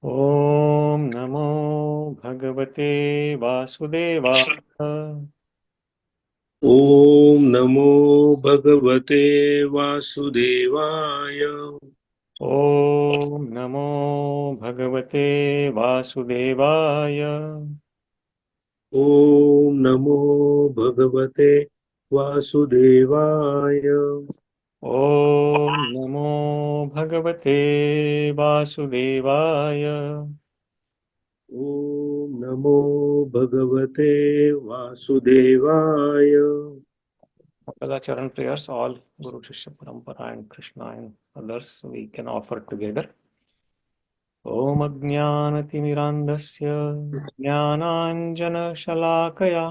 ॐ नमो भगवते वासुदेवाय। ॐ नमो भगवते वासुदेवाय। ॐ नमो भगवते वासुदेवाय। ॐ नमो भगवते वासुदेवाय। ॐ नमो भगवते वासुदेवाय। ॐ नमो भगवते वासुदेवाय। Charan prayers, all Guru Shishya Parampara and Krishna and others we can offer together. ॐ अज्ञानतिमिरान्धस्य ज्ञानाञ्जनशलाकया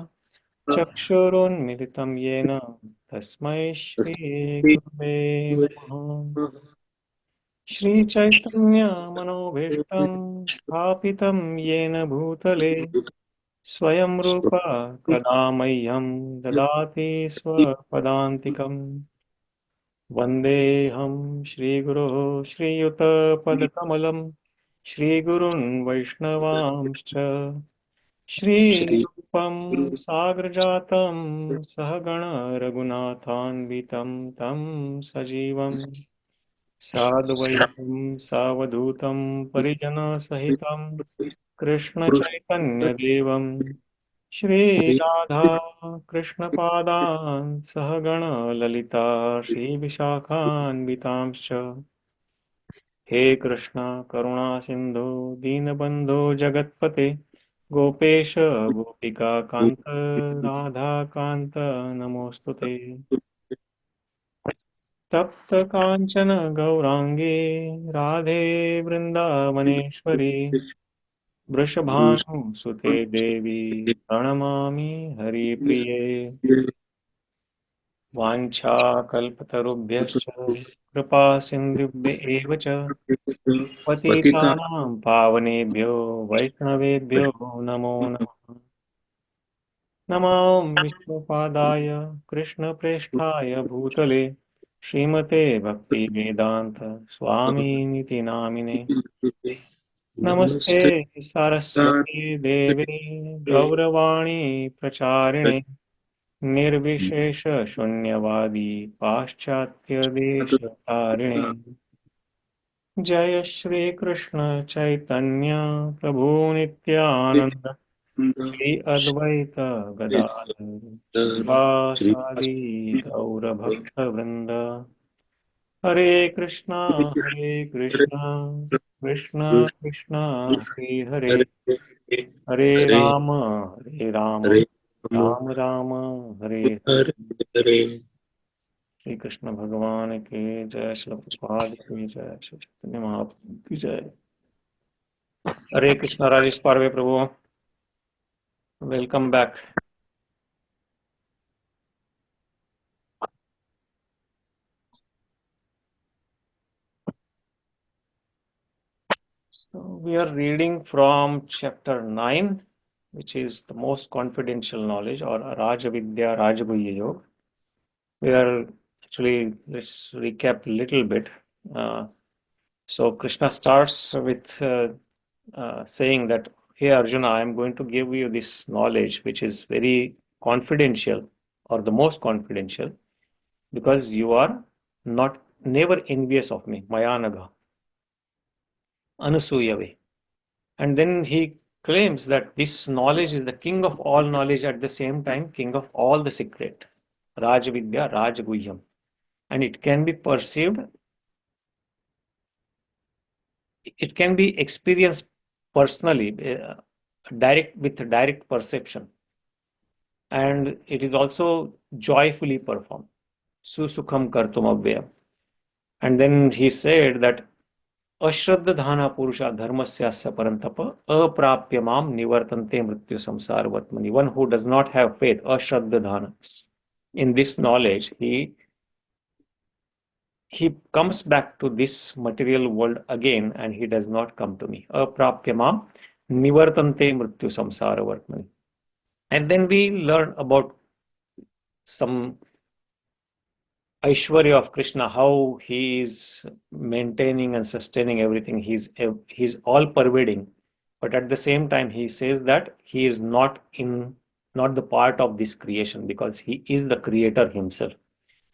चक्षुरुन्मिलितं येन तस्मै श्रीगुरवे नमः। श्रीचैतन्यमनोभीष्टं स्थापितं येन भूतले स्वयं रूप कदा मह्यं ददाति स्वपदान्तिकम्। वन्देऽहं श्रीगुरो श्रीयुतपदकमलं श्रीगुरुन् वैष्णवांश्च श्री श्रीरूपं साग्रजातं सहगण रघुनाथान्वितं तं सजीवं साद्वैतं सावधूतं परिजनसहितं कृष्णचैतन्यदेवं श्रीराधा कृष्णपादान् सहगण ललिता श्रीविशाखान्वितांश्च। हे कृष्ण करुणा सिन्धु दीनबन्धो जगत्पते गोपेश गोपिका कान्त राधा कान्त नमोऽस्तु ते। तप्त काञ्चन गौराङ्गे राधे वृन्दावनेश्वरी वृषभानुसुते देवी प्रणमामि हरिप्रिये। वाञ्छाकल्पतरुभ्यश्च कृपा सिन्धुभ्य एव च पतिता पतितानां पावनेभ्यो वैष्णवेभ्यो नमो नमः। नमो विष्णुपादाय कृष्णप्रेष्ठाय भूतले श्रीमते भक्तिवेदान्त स्वामिनिति नामिने। नमस्ते नमस्ते सरस्वती देवे गौरवाणी प्रचारिणे निर्विशेष शून्यवादी पाश्चात्य देश तारिणे। जय श्री कृष्ण चैतन्य प्रभु नित्यानंद श्री अद्वैत गदाधर श्री श्रीवासादि गौर भक्त वृंद। हरे कृष्णा कृष्णा कृष्णा हरे हरे हरे हरे राम हरे राम हरे राम राम हरे हरे। हरे हरे। श्री कृष्ण भगवान की जय, श्री प्रभुपाद की जय, श्री चैतन्य महाप्रभु की जय। Hare Krishna Rajesh Parve Prabhu, welcome back. So we are reading from chapter 9, which is the most confidential knowledge, or Rajavidya Rajaguhya Yoga. We are actually, let's recap a little bit. Uh, so Krishna starts with saying that, hey Arjuna, I am going to give you this knowledge which is very confidential, or the most confidential, because you are not never envious of me, Mayanaga, Anusuyave. And then he claims that this knowledge is the king of all knowledge, at the same time, king of all the secret, Rajavidya, Rajaguhyam. And it can be perceived, it can be experienced personally, direct with direct perception. And it is also joyfully performed. Susukham kartum avyayam. And then he said that Ashraddha Purusha Dharmasyasya Parantapa Aprapya Mam Nivartante Mrityu Samsara Vatmani. One who does not have faith, Ashraddha, in this knowledge, he comes back to this material world again, and he does not come to me. Aprapya Mam Nivartante Mrityu Samsara Vatmani. And then we learn about some Aishwarya of Krishna, how he is maintaining and sustaining everything. He's all pervading, but at the same time, he says that he is not the part of this creation because he is the creator himself.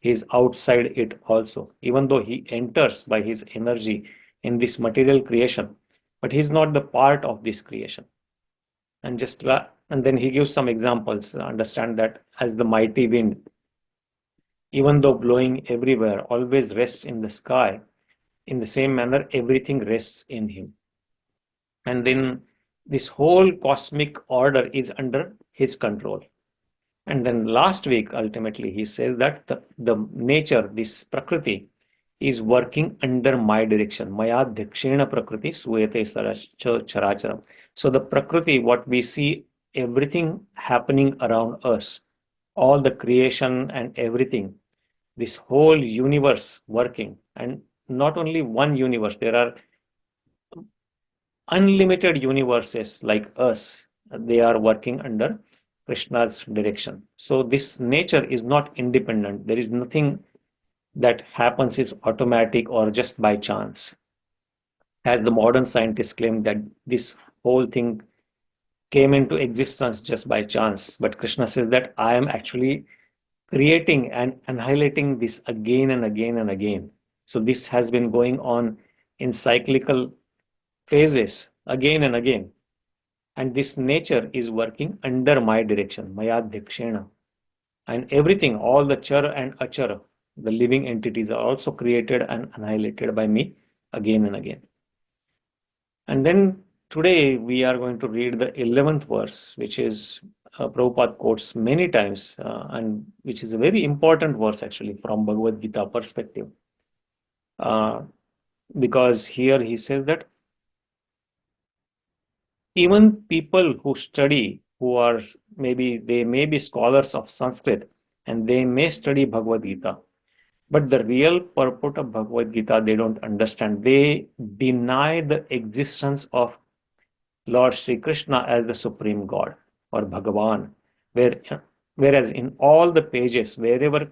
He is outside it also, even though he enters by his energy in this material creation, but he's not the part of this creation. And then he gives some examples. Understand that as the mighty wind, even though blowing everywhere, always rests in the sky. In the same manner, everything rests in him. And then this whole cosmic order is under his control. And then last week, ultimately, he says that the nature, this Prakriti, is working under my direction. Maya dhikshena Prakriti suyate characharam. So the Prakriti, what we see, everything happening around us, all the creation and everything, this whole universe working, and not only one universe, there are unlimited universes like us. They are working under Krishna's direction. So this nature is not independent. There is nothing that happens is automatic or just by chance. As the modern scientists claim that this whole thing came into existence just by chance, but Krishna says that I am actually creating and annihilating this again and again and again. So this has been going on in cyclical phases again and again. And this nature is working under my direction, maya dhikshena. And everything, all the chara and achara, the living entities are also created and annihilated by me again and again. And then today we are going to read the 11th verse, which is Prabhupada quotes many times, and which is a very important verse actually from Bhagavad Gita perspective. Uh, because here he says that even people who study, who are maybe they may be scholars of Sanskrit and they may study Bhagavad Gita, but the real purport of Bhagavad Gita they don't understand. They deny the existence of Lord Sri Krishna as the supreme God or Bhagavan, where, whereas in all the pages, wherever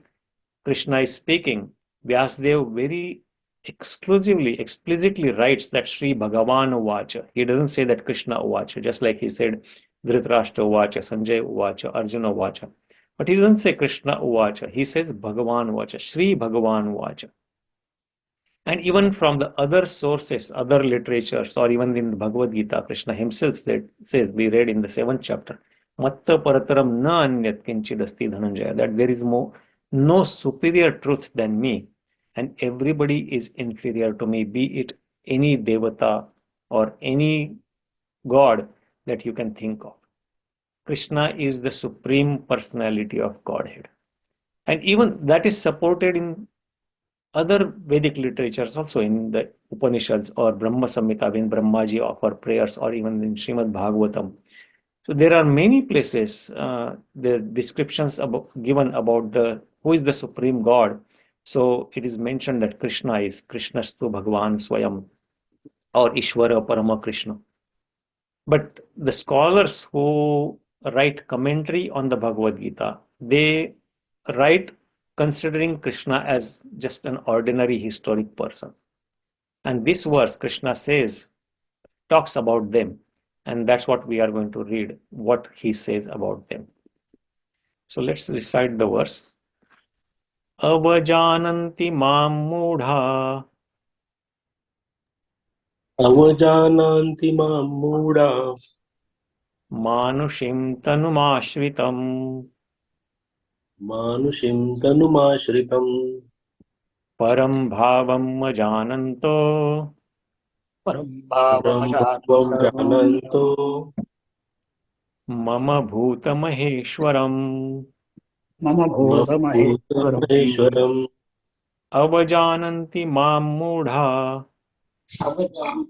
Krishna is speaking, Vyasdev very explicitly writes that Sri Bhagavan Uvacha. He doesn't say that Krishna Uvacha, just like he said Dhritarashtra Uvacha, Sanjay Uvacha, Arjuna Uvacha. But he doesn't say Krishna Uvacha. He says Bhagavan Uvacha, Sri Bhagavan Uvacha. And even from the other sources, other literatures, or even in the Bhagavad Gita, Krishna himself says, we read in the 7th chapter, Matta Parataram na anyat kinchidasti dhananjaya, that there is no superior truth than me, and everybody is inferior to me, be it any devata or any god that you can think of. Krishna is the supreme personality of Godhead. And even that is supported in other Vedic literatures also in the Upanishads or Brahma Samhita when Brahmaji offer prayers or even in Srimad Bhagavatam. So there are many places the descriptions given about the who is the supreme God. So it is mentioned that Krishna is Krishnastu Bhagavan Swayam or Ishvara Parama Krishna. But the scholars who write commentary on the Bhagavad Gita, they write considering Krishna as just an ordinary historic person. And this verse, Krishna says, talks about them. And that's what we are going to read, what he says about them. So let's recite the verse. Avajānanti māṁ mūḍhā avajānanti māṁ mūḍhā mānuṣīṁ tanum āśritam mānuṣīṁ tanum āśritam paraṁ bhāvam ajānanto paraṁ paraṁ bhāvam ajānanto mama bhūta-maheśvaram mama bhūta-maheśvaram bhūta-maheśvaram avajānanti māṁ mūḍhā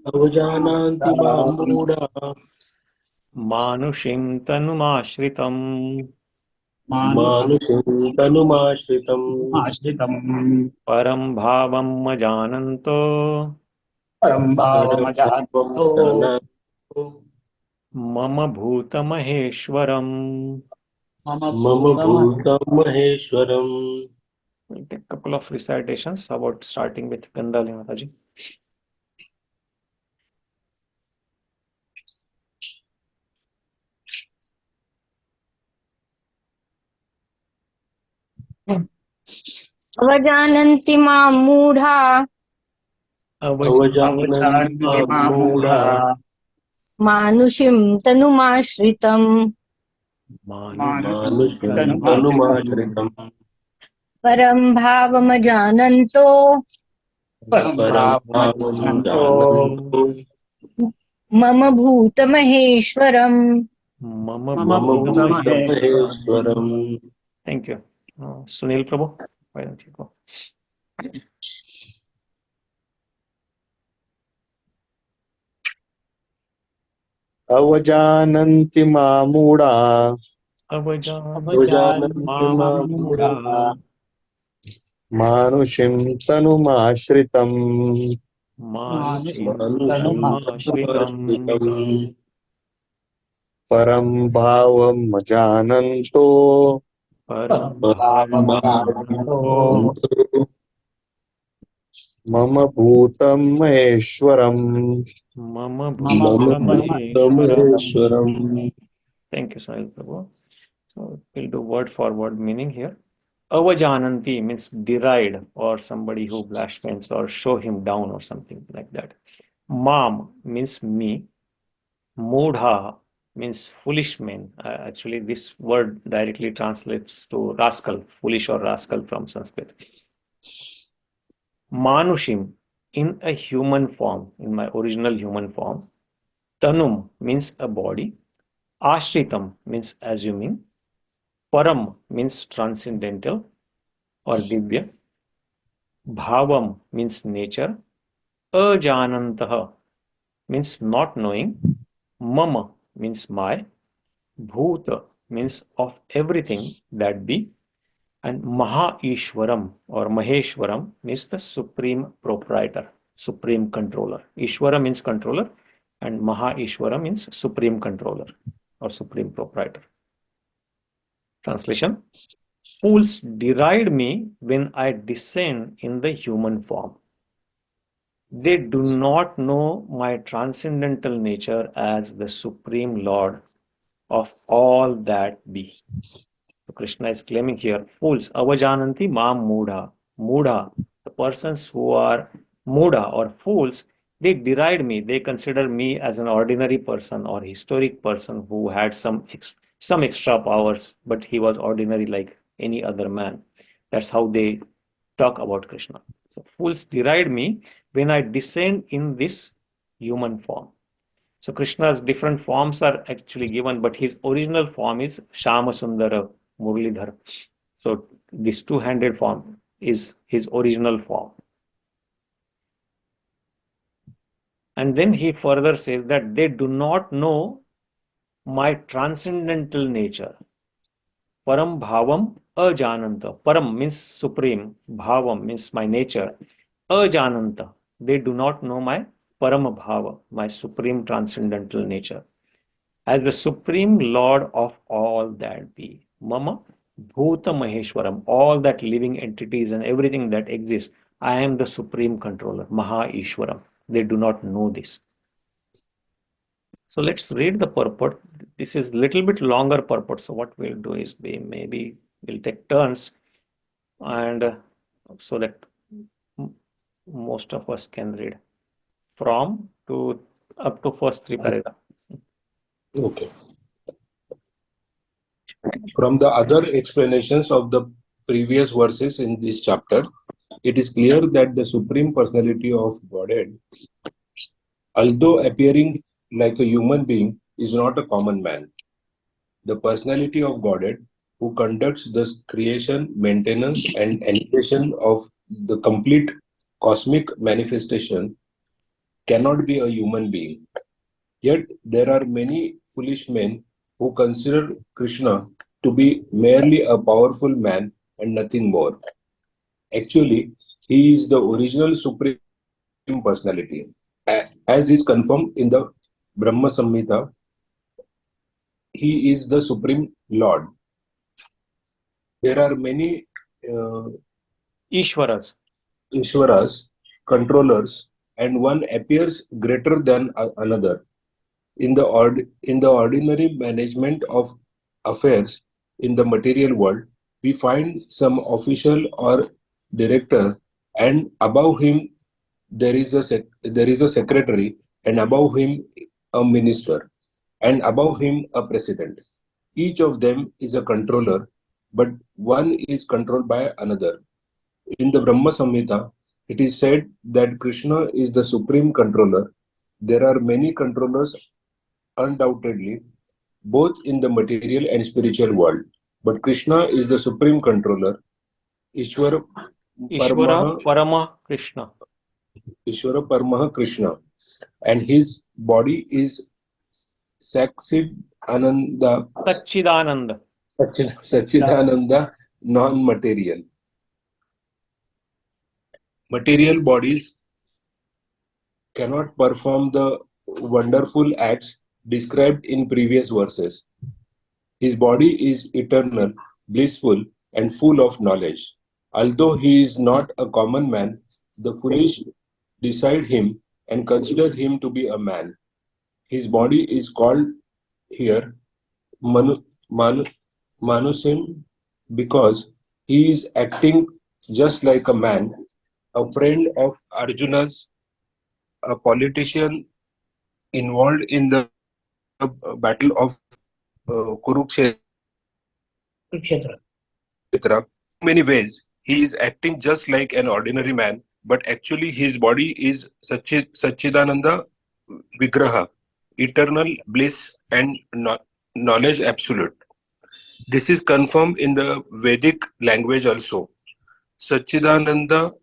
avajānanti māṁ mūḍhā mānuṣīṁ tanum āśritam mānuṣīṁ tanum āśritam āśritam paraṁ bhāvam ajānanto paraṁ paraṁ bhāvam bhāvam ajānanto mama bhūta-maheśvaram. mama mama bhūta-maheśvaram. We'll take a couple of recitations about starting with Gandhali Mataji. avajānanti mūḍhā avajānanti mūḍhā mānuṣīṁ tanum āśritam mānuṣīṁ tanum āśritam paraṁ bhāvam ajānanto paraṁ avajānanto mama bhūta-maheśvaram. Mama mama bhūta-maheśvaram. Thank you. Sunil Prabhu, why don't you go? avajānanti mūḍhā Avajānanti mūḍhā mānuṣīṁ tanum āśritam mānuṣīṁ paraṁ bhāvam ajānanto mama bhūta-maheśvaram. Mama bhūta-maheśvaram. Thank you, Sunil Prabhu. So we'll do word for word meaning here. Avajānanti means deride, or somebody who blasphemes or show him down or something like that. Mam means me. Mūḍhā means foolish men. Actually, this word directly translates to rascal, foolish or rascal from Sanskrit. Mānuṣīṁ, in a human form, in my original human form. Tanum means a body. Āśritam means assuming. Paraṁ means transcendental or divya. Bhāvam means nature. Ajānantah means not knowing. Mama means my. Bhūta means of everything that be. And Mahāīśvaram or Maheshwaram means the supreme proprietor, supreme controller. Ishvara means controller, and Mahāīśvaram means supreme controller or supreme proprietor. Translation: fools deride me when I descend in the human form. They do not know my transcendental nature as the supreme Lord of all that be. So Krishna is claiming here, fools, avajānanti mūḍhā. Mūḍhā, the persons who are mūḍhā or fools, they deride me. They consider me as an ordinary person or historic person who had some extra powers, but he was ordinary like any other man. That's how they talk about Krishna. So fools deride me when I descend in this human form. So Krishna's different forms are actually given, but his original form is Shama Sundara Murlidhar. So this two-handed form is his original form. And then he further says that they do not know my transcendental nature. Param bhavam ajānanta. Param means supreme. Bhavam means my nature. Ajānanta. They do not know my param bhava, my supreme transcendental nature. As the supreme Lord of all that be. Mama bhūta-maheśvaram. All that living entities and everything that exists. I am the supreme controller. Mahāīśvaram. They do not know this. So let's read the purport. This is a little bit longer purport. So what we'll do is maybe we'll take turns, and so that most of us can read from to up to first three paragraphs. Okay. From the other explanations of the previous verses in this chapter, it is clear that the Supreme Personality of Godhead, although appearing like a human being, is not a common man. The personality of Godhead, who conducts the creation, maintenance, and annihilation of the complete cosmic manifestation, cannot be a human being. Yet there are many foolish men who consider Krishna to be merely a powerful man and nothing more. Actually, he is the original Supreme Personality. As is confirmed in the Brahma Samhita, he is the Supreme Lord. There are many Ishwaras. Ishwaras, controllers, and one appears greater than another. In the ordinary management of affairs in the material world, we find some official or director, and above him there is a secretary, and above him a minister, and above him a president. Each of them is a controller, but one is controlled by another. In the Brahma Samhita, it is said that Krishna is the supreme controller. There are many controllers, undoubtedly, both in the material and spiritual world. But Krishna is the supreme controller. Ishvara Ishvara Paramaha, Parama Krishna. Ishvara Paramaha Krishna. And his body is Saksid Ananda, Satchidananda. Sachidananda, non-material. Material bodies cannot perform the wonderful acts described in previous verses. His body is eternal, blissful, and full of knowledge. Although he is not a common man, the foolish decide him and consider him to be a man. His body is called here mānuṣīṁ because he is acting just like a man, a friend of Arjuna's, a politician involved in the battle of Kurukshetra. Kshetra. In many ways, he is acting just like an ordinary man, but actually his body is Satchidananda Vigraha, eternal bliss and knowledge absolute. This is confirmed in the Vedic language also. Satchidananda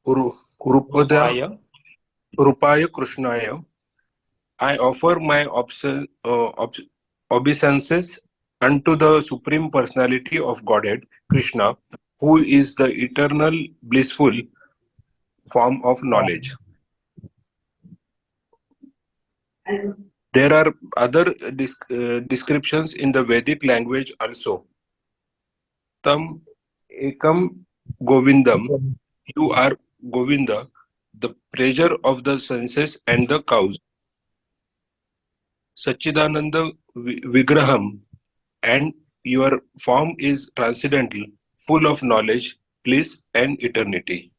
Rupaya. Rupaya Krishnaya. I offer my obeisances unto the Supreme Personality of Godhead, Krishna, who is the eternal blissful form of knowledge. There are other descriptions in the Vedic language also. Tam ekam govindam, you are Govinda, the pleasure of the senses and the cows. Satchidananda Vigraham, and your form is transcendental, full of knowledge, bliss, and eternity.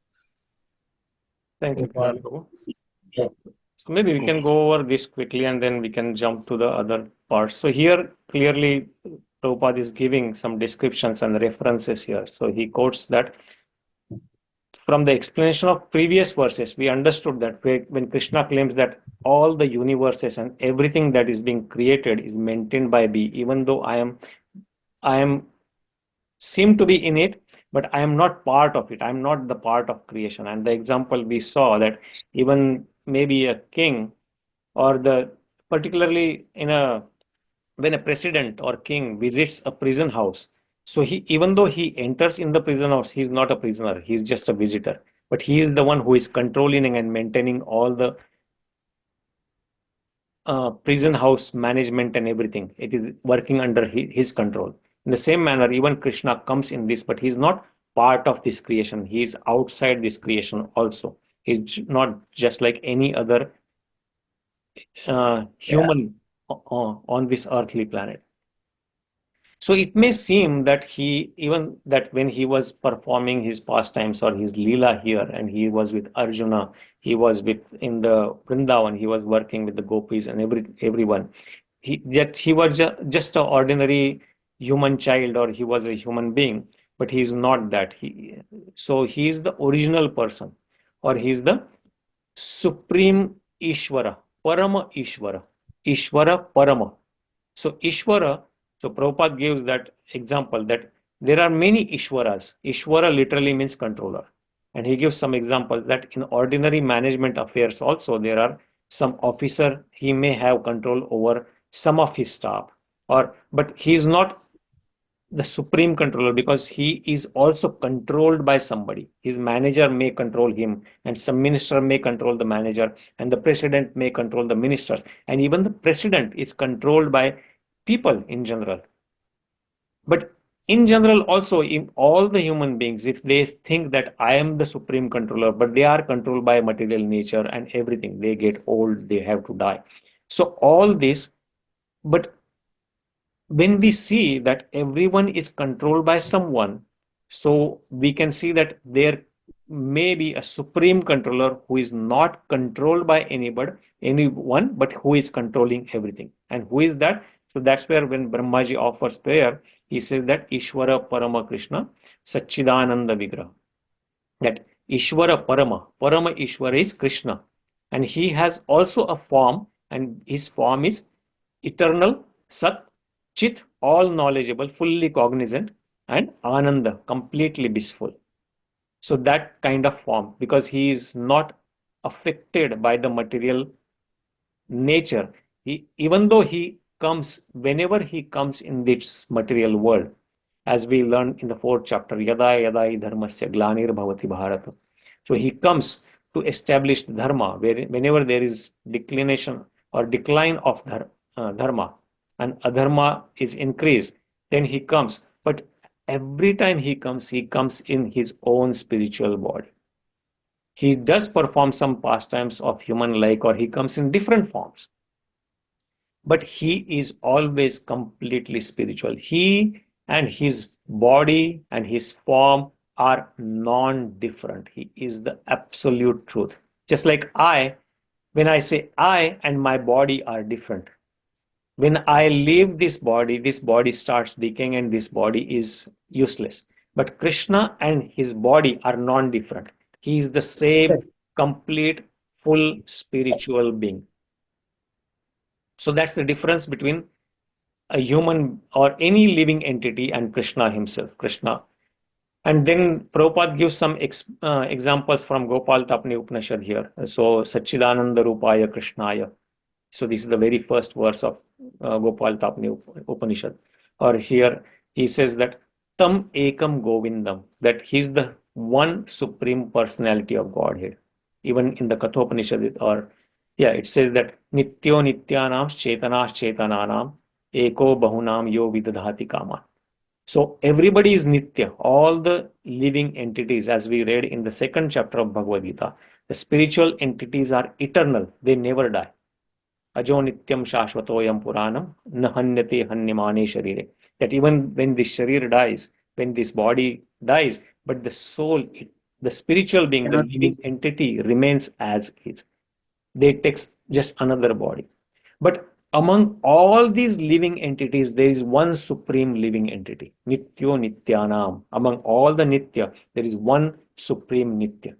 Thank you, Prabhu. So maybe we can go over this quickly and then we can jump to the other parts. So here clearly Prabhupada is giving some descriptions and references here. So he quotes that from the explanation of previous verses, we understood that when Krishna claims that all the universes and everything that is being created is maintained by me, even though I am seem to be in it, but I am not part of it. I am not the part of creation. And the example we saw that even maybe a king or particularly when a president or king visits a prison house, so even though he enters in the prison house, he's not a prisoner, he's just a visitor, but he is the one who is controlling and maintaining all the prison house management and everything. It is working under his control. In the same manner, even Krishna comes in this, but he's not part of this creation. He is outside this creation also. He's not just like any other human on this earthly planet. So it may seem that even that when he was performing his pastimes or his leela here, and he was with Arjuna, he was in the Vrindavan, he was working with the gopis and everyone. Yet he was just an ordinary human child, or he was a human being, but he is not that. So he is the original person, or he is the supreme Ishvara, Parama Ishvara, Ishvara Parama. So Ishvara, so Prabhupada gives that example that there are many Ishwaras. Ishvara literally means controller. And he gives some examples that in ordinary management affairs also there are some officer, he may have control over some of his staff, but he is not the supreme controller because he is also controlled by somebody. His manager may control him, and some minister may control the manager, and the president may control the ministers, and even the president is controlled by people in general. But in general, also in all the human beings, if they think that I am the supreme controller, but they are controlled by material nature and everything, they get old, they have to die. So all this, but when we see that everyone is controlled by someone, so we can see that there may be a supreme controller who is not controlled by anyone, but who is controlling everything. And who is that? So that's where when Brahmaji offers prayer, he says that Ishvara Parama Krishna Satchidananda Vigraha. That Ishvara Parama Ishvara is Krishna. And he has also a form, and his form is eternal, Sat, Chit, all knowledgeable, fully cognizant, and Ananda, completely blissful. So that kind of form, because he is not affected by the material nature. Even though whenever he comes in this material world, as we learned in the 4th chapter, Yada Yada Dharmasya Glanir Bhavati Bharata. So he comes to establish dharma, whenever there is declination or decline of dharma and adharma is increased, then he comes. But every time he comes in his own spiritual body. He does perform some pastimes of human like, or he comes in different forms. But he is always completely spiritual. He and his body and his form are non-different. He is the absolute truth. Just like when I say I and my body are different. When I leave this body starts decaying and this body is useless. But Krishna and his body are non-different. He is the same complete, full spiritual being. So that's the difference between a human or any living entity and Krishna himself, Krishna. And then Prabhupada gives some examples from Gopal Tapani Upanishad here. So Satchidananda Rupaya Krishnaya. So this is the very first verse of Gopal Tapani Upanishad. Or here he says that Tam Ekam Govindam, that he's the one supreme personality of Godhead. Even in the Kathopanishad, it says that Nityo Nityanam Chetanash Chetananam Eko Bahunam Yo Vidadhati Kama. So everybody is Nitya. All the living entities, as we read in the 2nd chapter of BhagavadGita, the spiritual entities are eternal. They never die. Ajo Nityam Shashvatoyam Puranam Nahanyate Hanyamane Sharire. That even when this sharir dies, when this body dies, but the soul, the spiritual being, the living entity remains as is. They take just another body. But among all these living entities, there is one supreme living entity, Nityo Nityanam. Among all the Nitya, there is one supreme Nitya.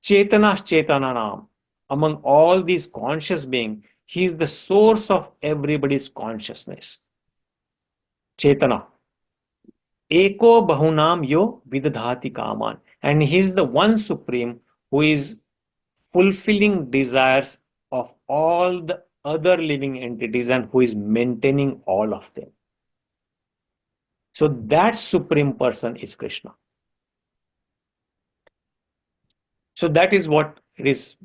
Chetanash Chetananam. Among all these conscious beings, he is the source of everybody's consciousness. Chetana. Eko Bahunam Yo Vidadhati Kaman. And he is the one supreme who is fulfilling desires of all the other living entities and who is maintaining all of them. So that supreme person is Krishna. So that is what it is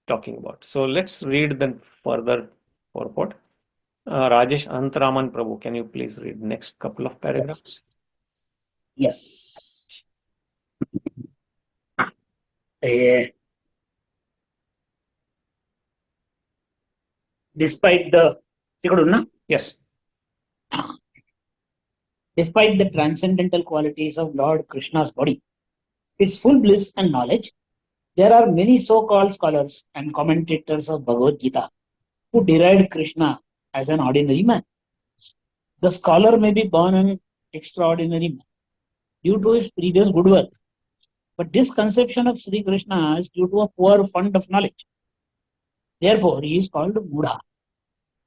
talking about. So let's read the further purport. Rajesh Antaraman Prabhu, can you please read next couple of paragraphs? Yes. Despite the Yes. Despite the transcendental qualities of Lord Krishna's body, its full bliss and knowledge, there are many so-called scholars and commentators of Bhagavad-Gita who deride Krishna as an ordinary man. The scholar may be born an extraordinary man due to his previous good work, but this conception of Sri Krishna is due to a poor fund of knowledge. Therefore, he is called mūḍhā.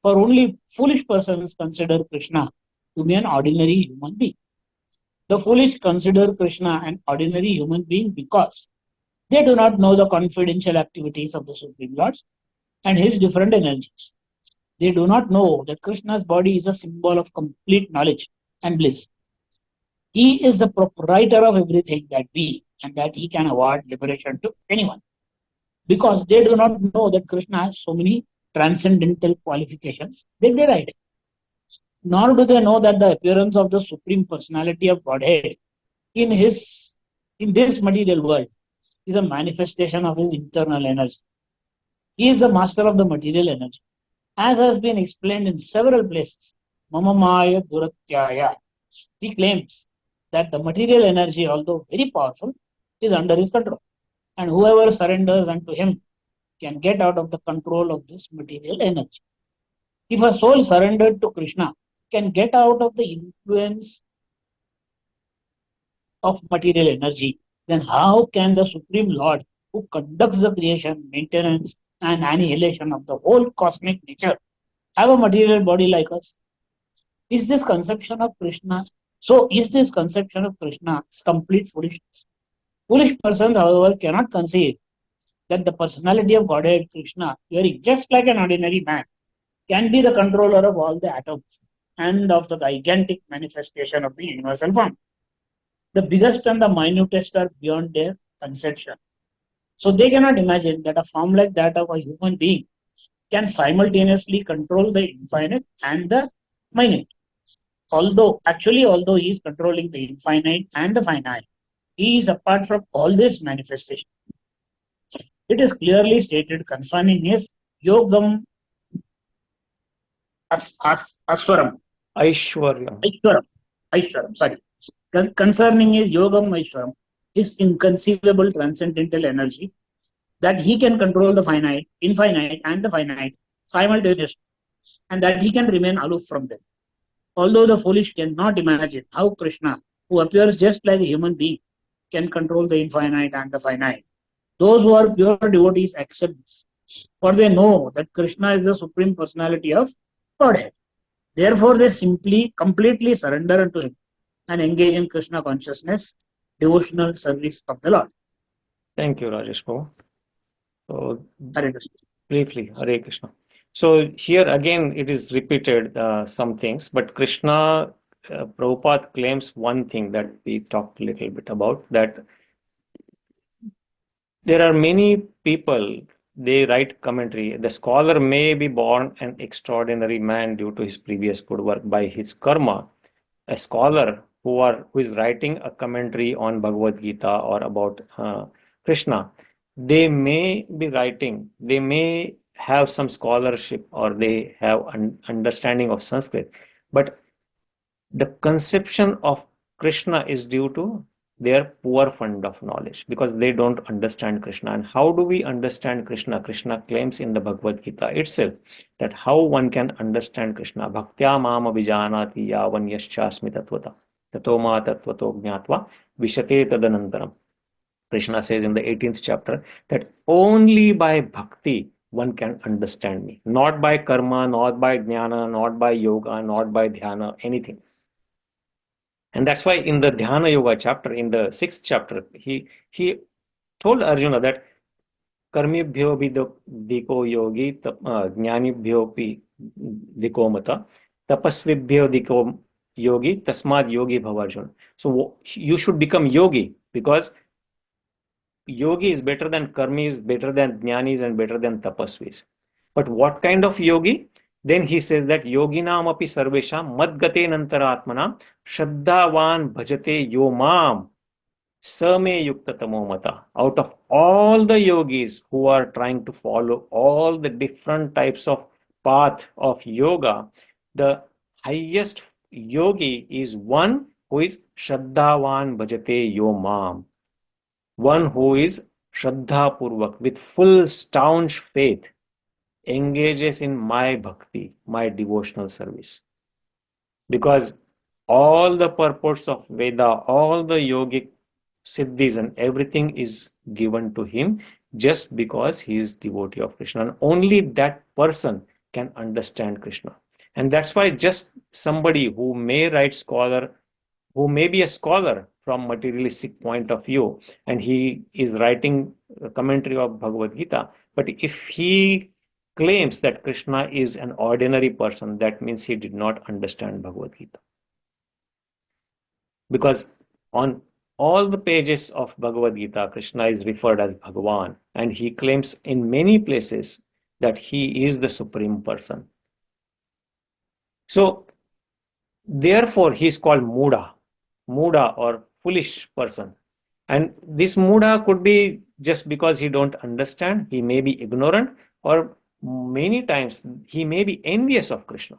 For only foolish persons consider Krishna to be an ordinary human being. The foolish consider Krishna an ordinary human being because they do not know the confidential activities of the Supreme Lord and his different energies. They do not know that Krishna's body is a symbol of complete knowledge and bliss. He is the proprietor of everything that be, and that he can award liberation to anyone. Because they do not know that Krishna has so many transcendental qualifications, they deride. nor do they know that the appearance of the Supreme Personality of Godhead in this material world is a manifestation of his internal energy. He is the master of the material energy, as has been explained in several places. Mama Maya Duratyaya. He claims that the material energy, although very powerful, is under his control, and whoever surrenders unto him can get out of the control of this material energy. If a soul surrendered to Krishna can get out of the influence of material energy, then how can the Supreme Lord, who conducts the creation, maintenance, and annihilation of the whole cosmic nature, have a material body like us? Is this conception of Krishna complete foolishness? Foolish persons, however, cannot conceive that the personality of Godhead Krishna, appearing just like an ordinary man, can be the controller of all the atoms and of the gigantic manifestation of the universal form. The biggest and the minutest are beyond their conception. So they cannot imagine that a form like that of a human being can simultaneously control the infinite and the minute. Although he is controlling the infinite and the finite, he is apart from all this manifestation. It is clearly stated concerning his yogam aswaram. Aishwaram, sorry. Concerning his yogam aishwaram, his inconceivable transcendental energy, that he can control the finite, infinite, and the finite simultaneously, and that he can remain aloof from them. Although the foolish cannot imagine how Krishna, who appears just like a human being, can control the infinite and the finite, those who are pure devotees accept this, for they know that Krishna is the Supreme Personality of Godhead. Therefore, they simply completely surrender unto him and engage in Krishna consciousness, devotional service of the Lord. Thank you, Rajesh Babu. So, Hare Krishna. briefly, Hare Krishna. So, here again it is repeated some things, but Krishna, Prabhupada claims one thing that we talked a little bit about, that there are many people, they write commentary. The scholar may be born an extraordinary man due to his previous good work by his karma. A scholar who is writing a commentary on BhagavadGita or about Krishna, they may be writing, they may have some scholarship or they have an understanding of Sanskrit, but the conception of Krishna is due to their poor fund of knowledge, because they don't understand Krishna. And how do we understand Krishna? Krishna claims in the Bhagavad Gita itself that how one can understand Krishna. Bhaktya mām avajānanti yavan yaścāsmi tatvata tato mā tatvato jñātva vishate tadanantaram. Krishna says in the 18th chapter that only by bhakti one can understand me, not by karma, not by jnana, not by yoga, not by dhyana, anything. And that's why in the Dhyana Yoga chapter, in the 6th chapter, he told Arjuna that karmibhyo diko yogi, jnanibhyo pi diko mata, tapasvibhyo diko yogi, tasmad yogi bhavarjuna. So you should become yogi, because yogi is better than karmi, is better than jnanis, and better than tapasvis. But what kind of yogi? Then he says that yoginam api sarvesham madgate nantaratmanam shraddhavan bhajate yo mam same yukta tamo mata. Out of all the yogis who are trying to follow all the different types of path of yoga, the highest yogi is one who is shraddhavan bhajate yo mam. One who is shraddha purvak, with full staunch faith, engages in my bhakti, my devotional service. Because all the purports of Veda, all the yogic siddhis and everything is given to him just because he is devotee of Krishna. And only that person can understand Krishna. And that's why just somebody who may write scholar, who may be a scholar from materialistic point of view, and he is writing a commentary of Bhagavad Gita, but if he claims that Krishna is an ordinary person, that means he did not understand Bhagavad Gita. Because on all the pages of Bhagavad Gita, Krishna is referred as Bhagavan, and he claims in many places that he is the Supreme Person. So Therefore, he is called mūḍhā or foolish person. And this mūḍhā could be just because he don't understand, he may be ignorant, or many times he may be envious of Krishna.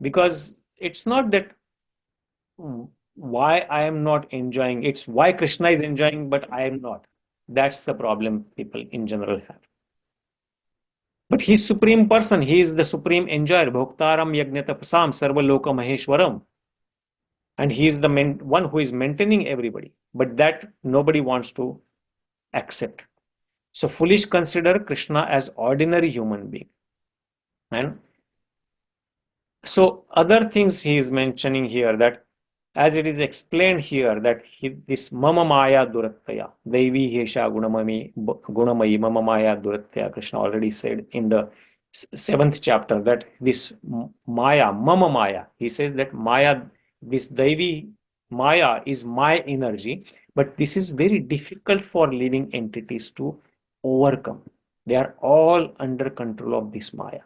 Because it's not that why I am not enjoying, it's why Krishna is enjoying, but I am not. That's the problem people in general have. But he is supreme person, he is the supreme enjoyer, bhoktaram yajñatapasam sarva-loka-maheśvaram. And he is the one who is maintaining everybody, but that nobody wants to accept. So foolish consider Krishna as ordinary human being. And so other things he is mentioning here, that as it is explained here, that this mama maya durattaya, devi hesha gunamayi mama maya durattaya, Krishna already said in the 7th chapter that this maya, mama maya, he says that maya, this devi maya is my energy, but this is very difficult for living entities to overcome. They are all under control of this maya.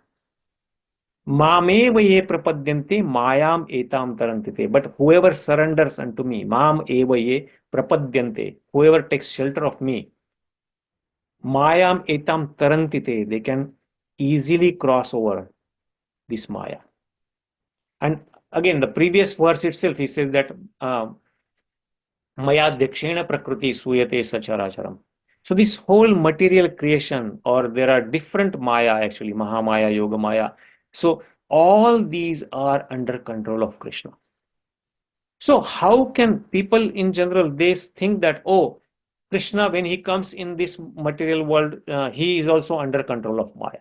Māmev ye prapadyante mayam etam tarantite. But whoever surrenders unto me, mam eva ye prapadyante, whoever takes shelter of me, mayam etam tarantite, they can easily cross over this maya. And again, the previous verse itself, he says that maya dekshena prakriti suyate sacharacharam. So this whole material creation, or there are different maya actually, mahamaya, yoga maya. So all these are under control of Krishna. So how can people in general, they think that, oh, Krishna, when he comes in this material world, he is also under control of maya.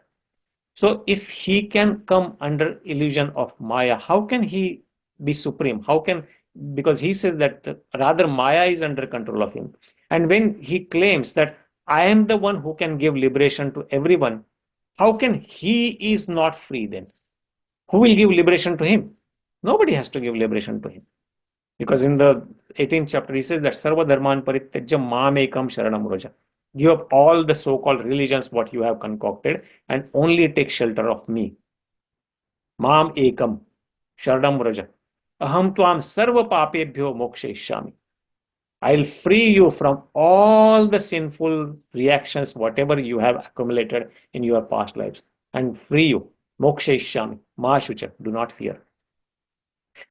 So if he can come under illusion of maya, how can he be supreme? How can, because he says that rather maya is under control of him. And when he claims that I am the one who can give liberation to everyone, how can he is not free then? Who will give liberation to him? Nobody has to give liberation to him. Because in the 18th chapter, he says that sarva dharman parityajya mamekam sharanam vraja. Give up all the so-called religions, what you have concocted, and only take shelter of me. Mam ekam sharanam vraja. Aham tvam sarva papebhyo mokshaishyami. I'll free you from all the sinful reactions, whatever you have accumulated in your past lives, and free you. Mokshaishyami. Ma shucha. Do not fear.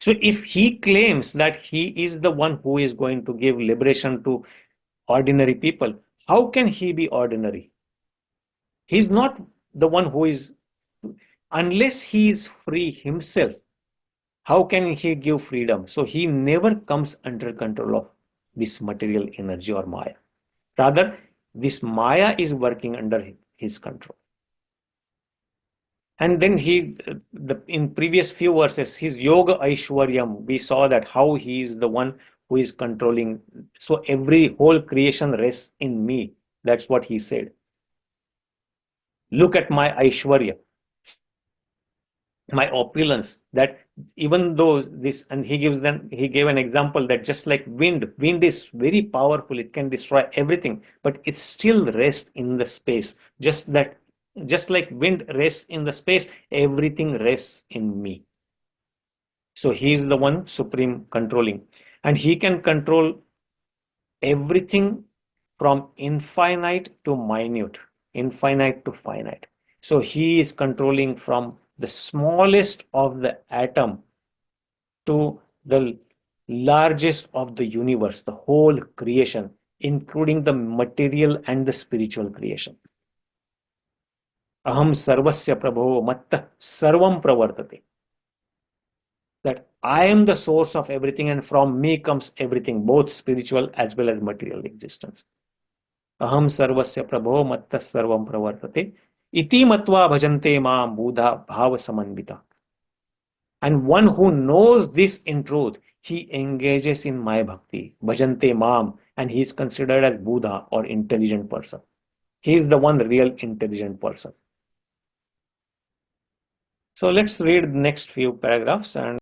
So if he claims that he is the one who is going to give liberation to ordinary people, how can he be ordinary? He's not the one who is, unless he is free himself, how can he give freedom? So he never comes under control of this material energy or maya. Rather, this maya is working under his control. And then in previous few verses, his yoga aishwaryam, we saw that how he is the one who is controlling. So every whole creation rests in me. That's what he said. Look at my aishwarya, my opulence, that even though this, and he gave an example that just like wind is very powerful, it can destroy everything, but it still rests in the space. Just like wind rests in the space, everything rests in me. So he is the one supreme controlling, and he can control everything from infinite to minute, infinite to finite. So he is controlling from the smallest of the atom to the largest of the universe, the whole creation, including the material and the spiritual creation. Aham sarvasya prabho matta sarvam pravartate. That I am the source of everything, and from me comes everything, both spiritual as well as material existence. Aham sarvasya prabho matta sarvam pravartate. Iti matva bhajante maam mūḍhā bhāva samanvita. And one who knows this in truth, he engages in my bhakti, bhajante maam, and he is considered as mūḍhā or intelligent person. He is the one real intelligent person. So let's read the next few paragraphs. And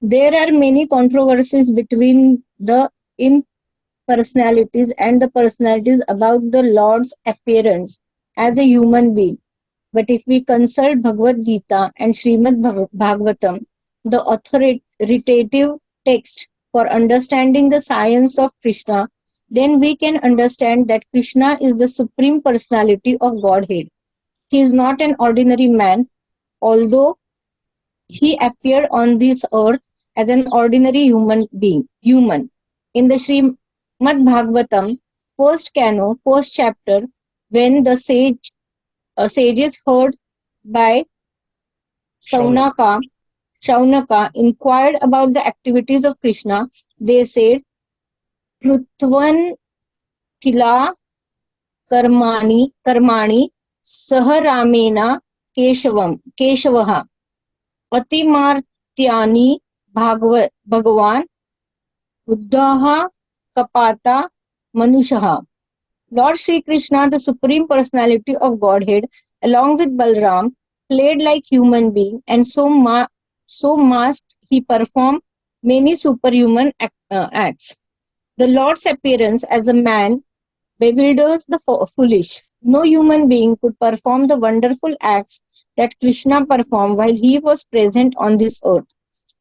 There are many controversies between the impersonalities and the personalities about the Lord's appearance as a human being. But if we consult BhagavadGita and Srimad Bhagavatam, the authoritative text for understanding the science of Krishna, then we can understand that Krishna is the Supreme Personality of Godhead. He is not an ordinary man, although he appeared on this earth as an ordinary human being. In the Srimad Bhagavatam, first canto, first chapter, when the sages heard by Shaunaka inquired about the activities of Krishna, they said, Krutvan kila karmani saharamena keshavaha atimartyani bhagavan buddhaha kapata manushaha. Lord Sri Krishna, the Supreme Personality of Godhead, along with Balram, played like human being, and so masked he performed many superhuman acts. The Lord's appearance as a man bewilders the foolish. No human being could perform the wonderful acts that Krishna performed while he was present on this earth.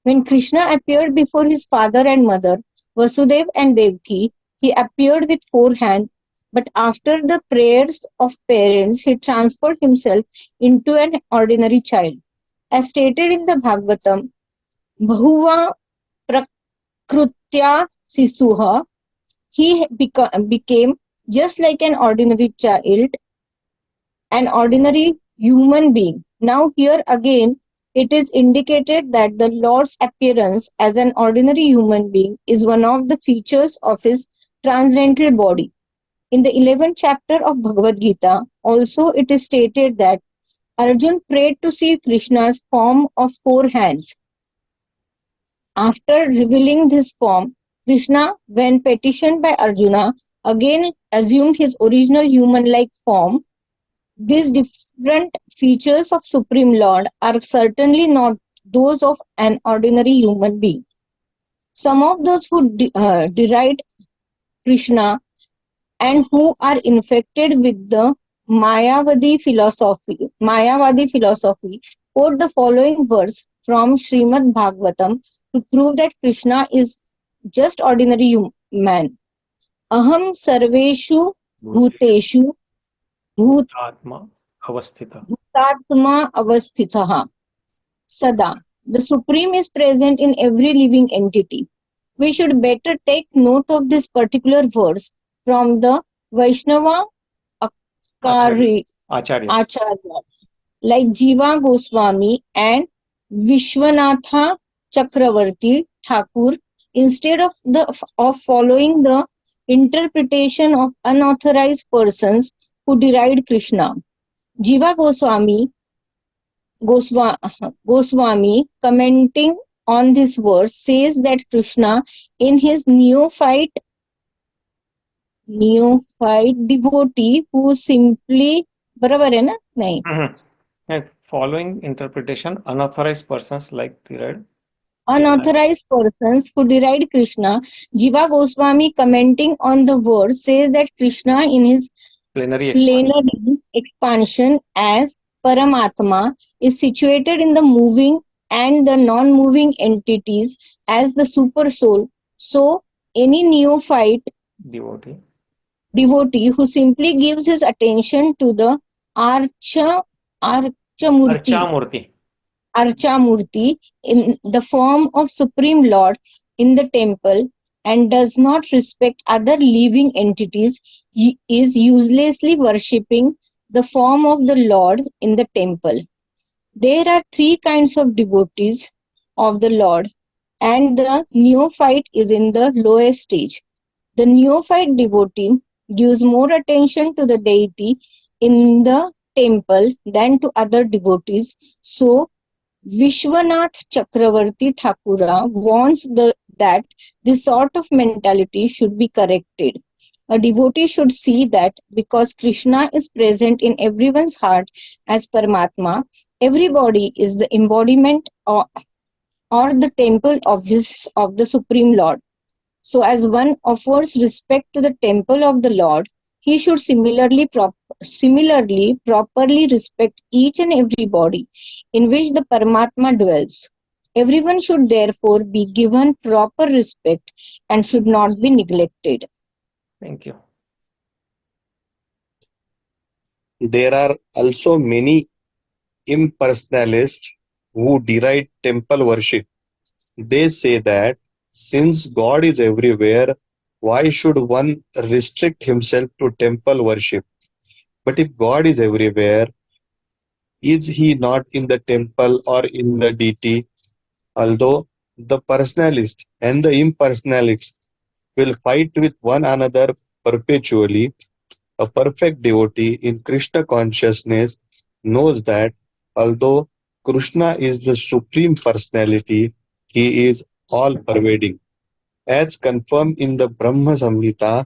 When Krishna appeared before his father and mother, Vasudeva and Devaki, he appeared with 4 hands, but after the prayers of parents, he transferred himself into an ordinary child. As stated in the Bhagavatam, Bhuva prakrutya sisuha, he became just like an ordinary child, an ordinary human being. Now here again, it is indicated that the Lord's appearance as an ordinary human being is one of the features of his transcendental body. In the 11th chapter of Bhagavad Gita, also it is stated that Arjuna prayed to see Krishna's form of 4 hands. After revealing this form, Krishna, when petitioned by Arjuna, again assumed his original human-like form. These different features of Supreme Lord are certainly not those of an ordinary human being. Some of those who deride Krishna and who are infected with the Mayavadi philosophy quote the following verse from Srimad Bhagavatam to prove that Krishna is just ordinary man. Aham sarveshu bhuteshu Atma avasthita. bhutatma avasthitaha sada. The Supreme is present in every living entity. We should better take note of this particular verse from the Vaishnava Acharya. Acharya, like Jiva Goswami and Vishwanatha Chakravarti Thakur, instead of following the interpretation of unauthorized persons who deride Krishna. Jiva Goswami, commenting on this verse, says that Krishna, in his neophyte devotee who simply बराबर है ना नहीं And following interpretation, unauthorized persons like deride. Unauthorized persons who deride Krishna, Jiva Goswami, commenting on the verse, says that Krishna in his Plenary expansion as Paramatma is situated in the moving and the non-moving entities as the super soul. So any neophyte devotee who simply gives his attention to the Archamurti in the form of Supreme Lord in the temple and does not respect other living entities, he is uselessly worshipping the form of the Lord in the temple. There are 3 kinds of devotees of the Lord, and the neophyte is in the lowest stage. The neophyte devotee gives more attention to the deity in the temple than to other devotees. So Vishwanath Chakravarti Thakura warns that this sort of mentality should be corrected. A devotee should see that because Krishna is present in everyone's heart as Paramatma, everybody is the embodiment or the temple of the Supreme Lord. So as one offers respect to the temple of the Lord, he should similarly properly respect each and every body in which the Paramatma dwells. Everyone should therefore be given proper respect and should not be neglected. Thank you. There are also many impersonalists who deride temple worship. They say that since God is everywhere, why should one restrict himself to temple worship? But if God is everywhere, is he not in the temple or in the deity? Although the personalist and the impersonalist will fight with one another perpetually, a perfect devotee in Krishna consciousness knows that although Krishna is the supreme personality, he is all pervading. As confirmed in the Brahma Samhita,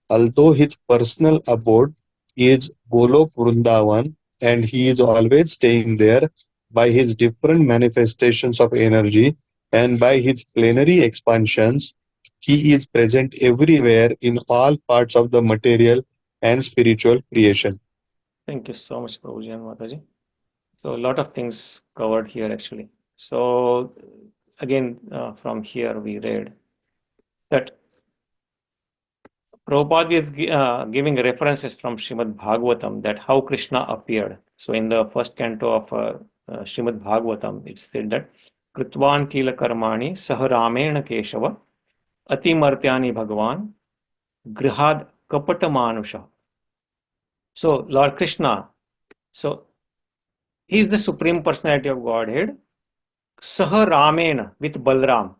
although his personal abode is Golok Vrindavan and he is always staying there, by his different manifestations of energy and by his plenary expansions, he is present everywhere in all parts of the material and spiritual creation. Thank you so much, Prabhuji and Mataji. So a lot of things covered here actually. So again, from here we read that Prabhupada is giving references from Srimad Bhagavatam that how Krishna appeared. So in the first canto of Srimad Bhagavatam, it said that Kritvan Kila Karmani Saharamena Keshava Atimartyani Bhagavan Grihad Kapata Manusha. So Lord Krishna, so he is the Supreme Personality of Godhead, Saharamena with Balram,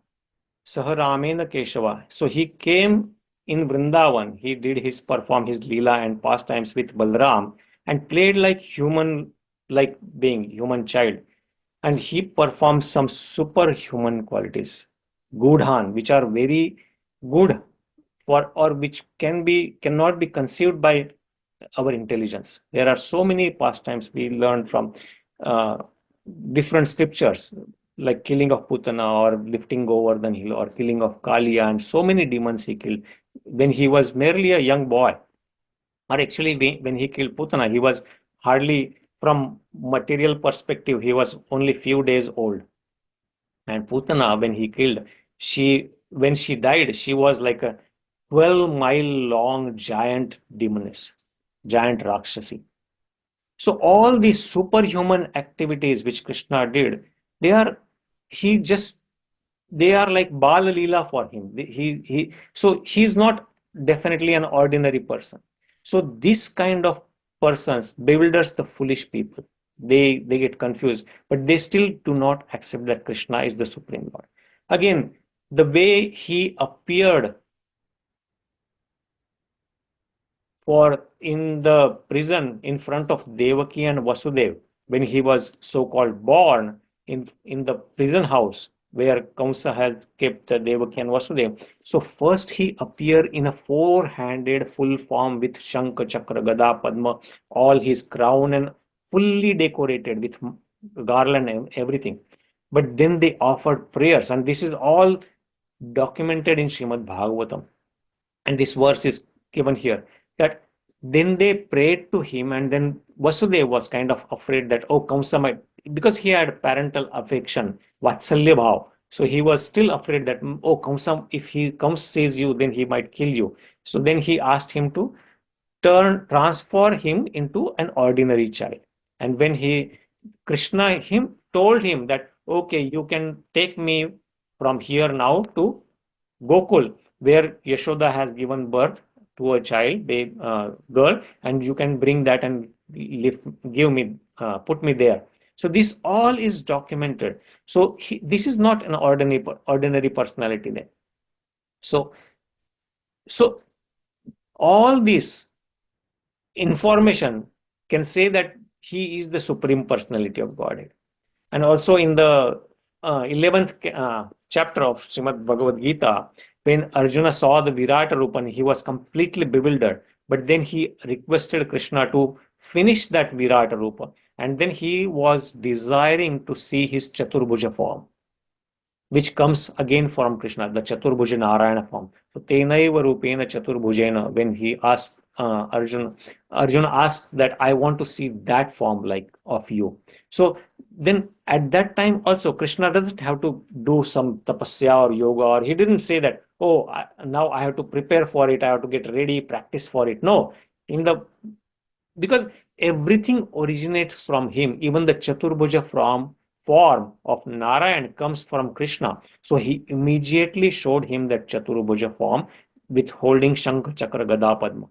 Saharamena Keshava. So he came in Vrindavan, he did perform his Leela and pastimes with Balram and played like human child. And he performed some superhuman qualities, Gudhan, which are very good for or which cannot be conceived by our intelligence. There are so many pastimes we learn from different scriptures, like killing of Putana or lifting Govardhan hill or killing of Kaliya, and so many demons he killed when he was merely a young boy. Or actually, when he killed Putana, he was hardly, from material perspective, he was only few days old. And Putana, when he killed, when she died, she was like a 12-mile long giant demoness, giant Rakshasi. So all these superhuman activities which Krishna did, they are like Bala Leela for him. So he's not definitely an ordinary person. So this kind of persons bewilders the foolish people. They get confused, but they still do not accept that Krishna is the Supreme Lord. Again, the way he appeared in the prison in front of Devaki and Vasudev, when he was so-called born in the prison house where Kamsa had kept Devaki and Vasudev. So first he appeared in a four-handed full form with Shankha, Chakra, Gada, Padma, all his crown and fully decorated with garland and everything. But then they offered prayers, and this is all documented in Srimad Bhagavatam. And this verse is given here, that then they prayed to him, and then Vasudeva was kind of afraid that, oh, Kamsa might, because he had parental affection, Vatsalya Bhav. So he was still afraid that, oh, Kamsa, if he comes, sees you, then he might kill you. So then he asked him to transfer him into an ordinary child. And when Krishna told him that, okay, you can take me from here now to Gokul, where Yashoda has given birth to a child, girl, and you can bring that and put me there. So this all is documented. So this is not an ordinary personality there. So all this information can say that he is the Supreme Personality of Godhead. And also in the 11th chapter of Srimad BhagavadGita, when Arjuna saw the Virata Rupa, he was completely bewildered. But then he requested Krishna to finish that Virata Rupa. And then he was desiring to see his Chaturbhuja form, which comes again from Krishna, the Chaturbhuja Narayana form. So Tenaiva Rupena Chaturbhujena, when he asked Arjuna. Arjuna asked that I want to see that form like of you. So then at that time also Krishna doesn't have to do some tapasya or yoga, or he didn't say that, oh, now I have to prepare for it, I have to get ready, practice for it. No, in the because everything originates from him. Even the Chaturbhuja form of Narayan comes from Krishna. So he immediately showed him that Chaturbhuja form with holding Shankha, Chakra, Gada, Padma.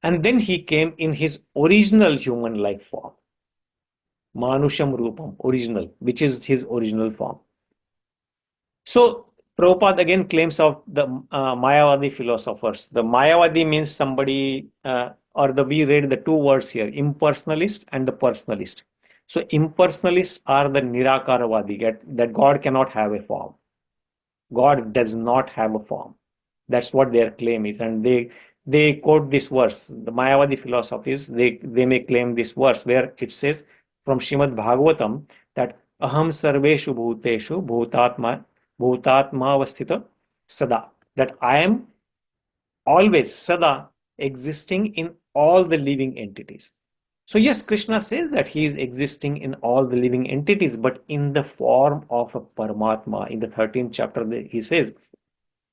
And then he came in his original human-like form, mānuṣīṁ Rūpam, original, which is his original form. So Prabhupada again claims of the Mayavadi philosophers. The Mayavadi means somebody, we read the two words here, impersonalist and the personalist. So impersonalists are the Nirakaravadi, that God cannot have a form. God does not have a form. That's what their claim is. And they quote this verse. The Mayavadi philosophies, they may claim this verse where it says from Srimad Bhagavatam that aham sarveshu bhuteshu bhutatmavasthita sada, that I am always sada existing in all the living entities. So yes, Krishna says that he is existing in all the living entities, but in the form of a Paramatma. In the 13th chapter, he says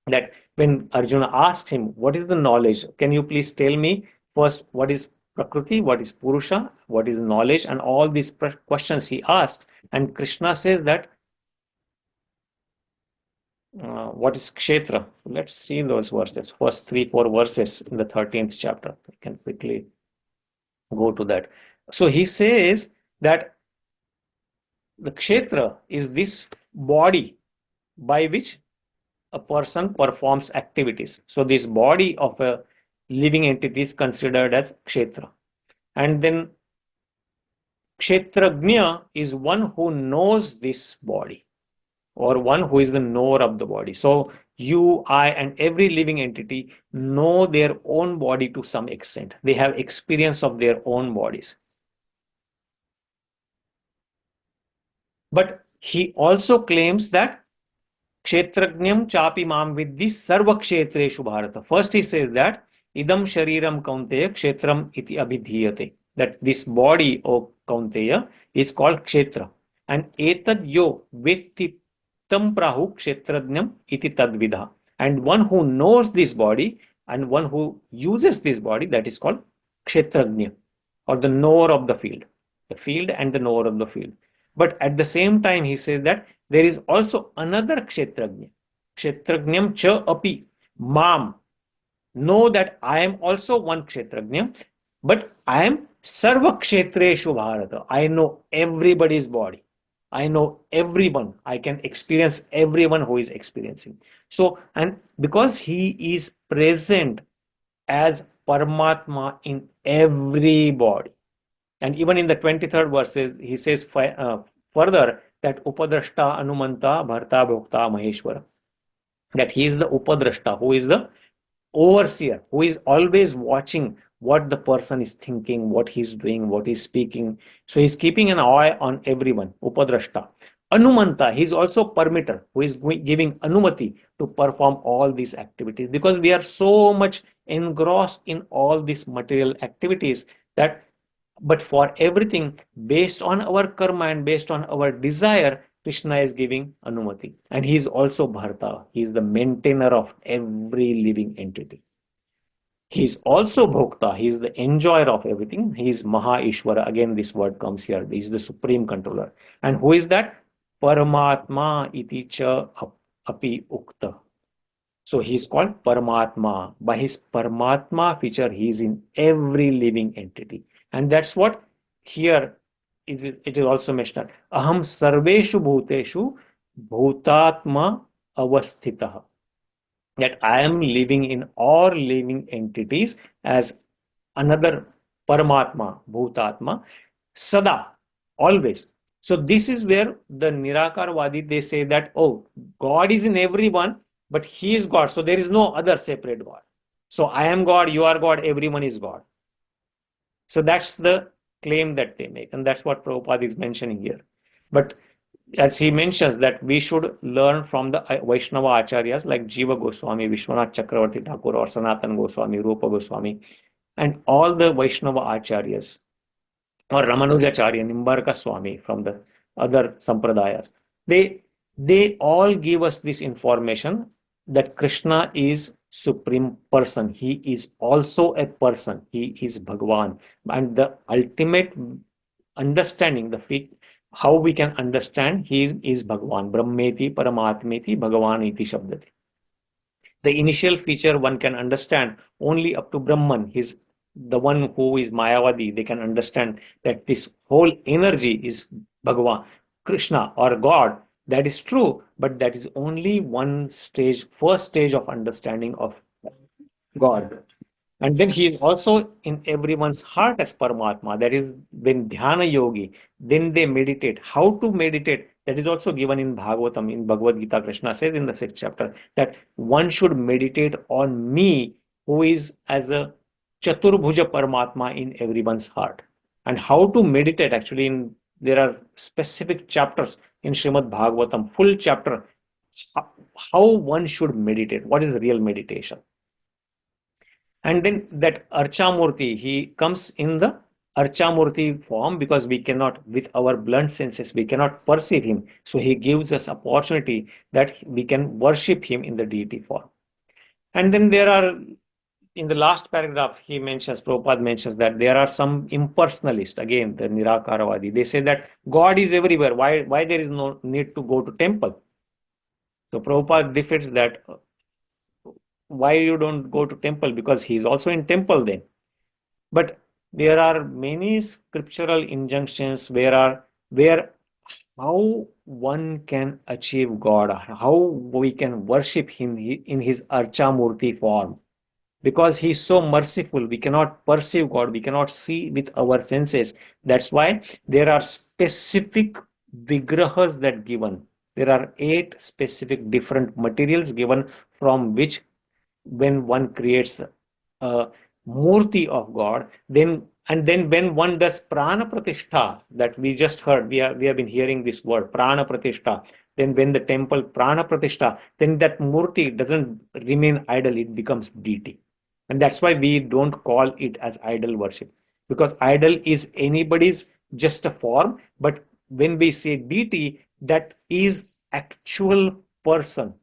that when Arjuna asked him, what is the knowledge? Can you please tell me first what is Prakriti, what is Purusha, what is knowledge, and all these questions he asked. And Krishna says that what is Kshetra? Let's see those verses, first 3-4 verses in the 13th chapter. We can quickly go to that. So he says that the Kshetra is this body by which a person performs activities. So this body of a living entity is considered as Kshetra. And then Kshetrajna is one who knows this body, or one who is the knower of the body. So you, I, and every living entity know their own body to some extent. They have experience of their own bodies. But he also claims that Kshetrajnam chapi mam vidhi sarva kshetreshu bharata. First he says that idam shariram kaunteya kshetram iti abhidhiyate. That this body, O Kaunteya, is called Kshetra. And etad yo vetti tam prahu kshetrajnam iti tadvidha. And one who knows this body and one who uses this body, that is called Kshetrajna, or the knower of the field and the knower of the field. But at the same time, he says that there is also another Kshetrajna. Kshetrajnam cha api mam. Know that I am also one Kshetrajna, but I am sarva kshetreshu bharata. I know everybody's body. I know everyone. I can experience everyone who is experiencing. So, and because he is present as Paramatma in every body. And even in the 23rd verse, he says further that Upadrashta Anumanta Bharta bhūta-maheśvaram. That he is the Upadrashta, who is the overseer, who is always watching what the person is thinking, what he's doing, what he's speaking. So he's keeping an eye on everyone, Upadrashta. Anumanta, he's also permitter, who is giving anumati to perform all these activities, because we are so much engrossed in all these material activities that, but for everything based on our karma and based on our desire, Krishna is giving anumati. And he is also Bharta. He is the maintainer of every living entity. He is also Bhokta. He is the enjoyer of everything. He is Maha-Ishvara. Again, this word comes here. He is the supreme controller. And who is that? Paramatma iti cha api ukta. So he is called Paramatma. By his Paramatma feature, he is in every living entity. And that's what here it is also mentioned. Aham sarveshu bhuteshu bhutatma avasthitah. That I am living in all living entities as another Paramatma, Bhutatma, Sada, always. So this is where the Nirakarvadi, they say that, oh, God is in everyone, but he is God. So there is no other separate God. So I am God, you are God, everyone is God. So that's the claim that they make. And that's what Prabhupada is mentioning here. But as he mentions that we should learn from the Vaishnava Acharyas like Jiva Goswami, Vishwanath Chakravarti Thakur, or Sanatan Goswami, Rupa Goswami, and all the Vaishnava Acharyas, or Ramanujacharya, Nimbarka Swami from the other Sampradayas. They all give us this information that Krishna is Supreme Person. He is also a person. He is Bhagavan. And the ultimate understanding, how we can understand he is Bhagavan. Brahmeti, Paramatmeti, Bhagavan iti Shabdati. The initial feature one can understand only up to Brahman. He's the one who is Mayavadi. They can understand that this whole energy is Bhagavan, Krishna or God. That is true, but that is only one stage, first stage of understanding of God. And then he is also in everyone's heart as Paramatma. That is when Dhyana Yogi, then they meditate. How to meditate? That is also given in Bhagavatam. In BhagavadGita, Krishna says in the 6th chapter that one should meditate on me, who is as a Chaturbhuja Paramatma in everyone's heart. And how to meditate? Actually, there are specific chapters in Srimad Bhagavatam, full chapter, how one should meditate. What is the real meditation? And then that Archamurti, he comes in the Archamurti form because we cannot, with our blunt senses, we cannot perceive him. So he gives us opportunity that we can worship him in the deity form. And then there are, in the last paragraph, he mentions, Prabhupada mentions that there are some impersonalists, again, the Nirakaravadi. They say that God is everywhere. Why there is no need to go to temple? So Prabhupada defends that why you don't go to temple, because he is also in temple then. But there are many scriptural injunctions where how one can achieve God, how we can worship him in his Archamurti form. Because he is so merciful, we cannot perceive God, we cannot see with our senses. That's why there are specific vigrahas that given. There are 8 specific different materials given from which when one creates a murti of God, then when one does prana pratishtha, that we just heard, we have been hearing this word prana pratishtha. Then when the temple prana pratishtha, then that murti doesn't remain idle, it becomes deity. And that's why we don't call it as idol worship, because idol is anybody's just a form. But when we say deity, that is actual person.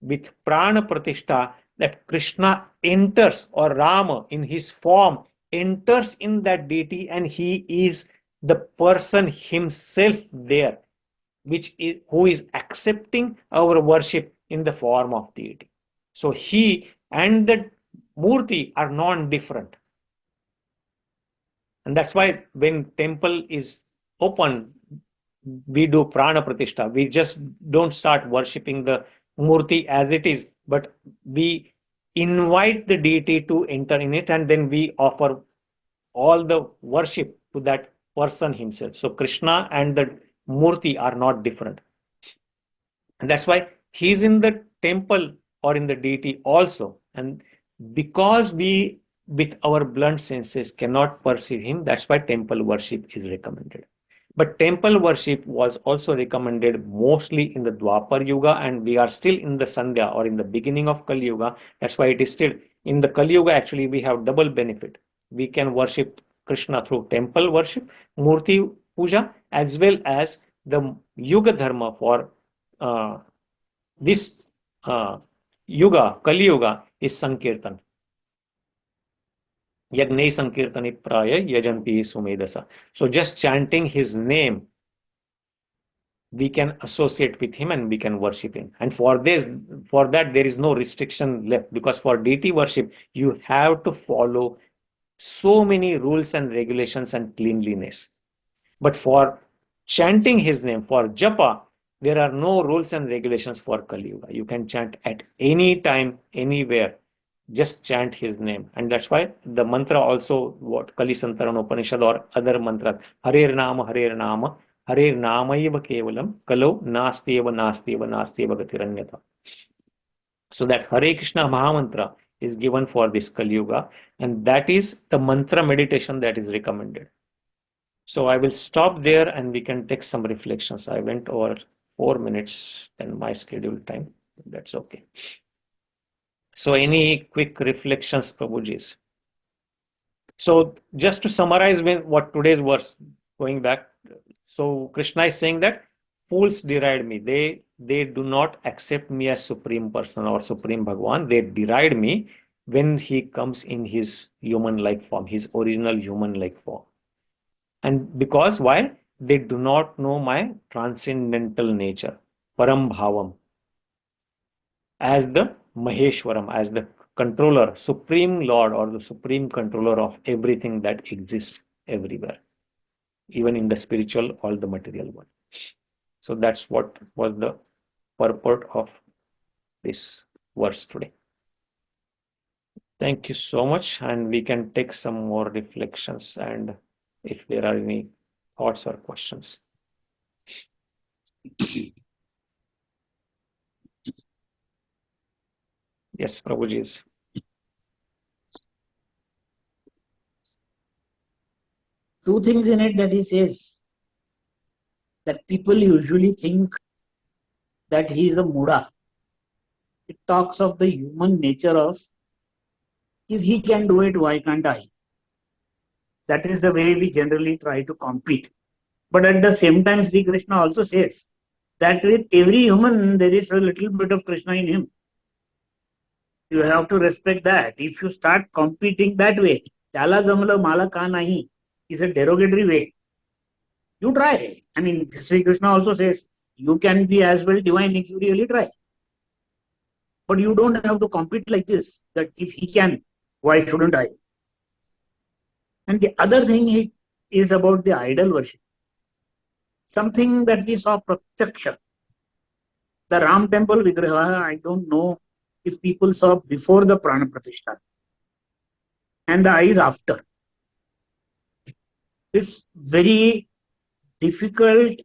With prana pratishtha, that Krishna enters, or Rama in his form enters in that deity, and he is the person himself there, who is accepting our worship in the form of deity. So he and the murti are non-different. And that's why when temple is open, we do prana pratishtha. We just don't start worshipping the murti as it is, but we invite the deity to enter in it, and then we offer all the worship to that person himself. So Krishna and the murti are not different. And that's why he's in the temple or in the deity also. And because we, with our blunt senses, cannot perceive him, that's why temple worship is recommended. But temple worship was also recommended mostly in the Dwapar Yuga, and we are still in the Sandhya, or in the beginning of Kali Yuga. That's why it is still in the Kali Yuga. Actually, we have double benefit. We can worship Krishna through temple worship, Murti Puja, as well as the Yuga Dharma for this Yuga, Kali Yuga, is Sankirtan. Yagnai Sankirtanit Praya Yajanti Sumedasa. So just chanting his name, we can associate with him and we can worship him. And for that, there is no restriction left, because for deity worship, you have to follow so many rules and regulations and cleanliness. But for chanting his name, for japa, there are no rules and regulations for Kali Yuga. You can chant at any time, anywhere. Just chant his name. And that's why the mantra also, what Kali Santaran Upanishad or other mantras, Harer Nama, Harer Nama, Harer Namayeva Kevalam, Kalo Nasteva Nasteva Nasteva Gatiranyata. So that Hare Krishna Mahamantra is given for this Kali Yuga, and that is the mantra meditation that is recommended. So I will stop there and we can take some reflections. I went over 4 minutes than my scheduled time. That's okay. So any quick reflections, Prabhuji? So just to summarize what today's verse, going back, so Krishna is saying that fools deride me. They do not accept me as supreme person or supreme Bhagwan. They deride me when he comes in his human-like form, his original human-like form. And because why? They do not know my transcendental nature, paraṁ bhāvam, as the Maheshwaram, as the controller, supreme Lord or the supreme controller of everything that exists everywhere, even in the spiritual or the material world. So that's what was the purport of this verse today. Thank you so much, and we can take some more reflections and if there are any thoughts or questions. Yes, Prabhuji. Two things in it that he says, that people usually think that he is a mūḍhā. It talks of the human nature of, if he can do it, why can't I? That is the way we generally try to compete. But at the same time, Sri Krishna also says that with every human, there is a little bit of Krishna in him. You have to respect that. If you start competing that way, chala jamala mala ka nahi is a derogatory way. You try. I mean, Sri Krishna also says you can be as well divine if you really try. But you don't have to compete like this, that if he can, why shouldn't I? And the other thing is about the idol worship. Something that we saw pratyaksha. The Ram temple vigraha, I don't know if people saw before the prana pratishtha and the eyes after. It's very difficult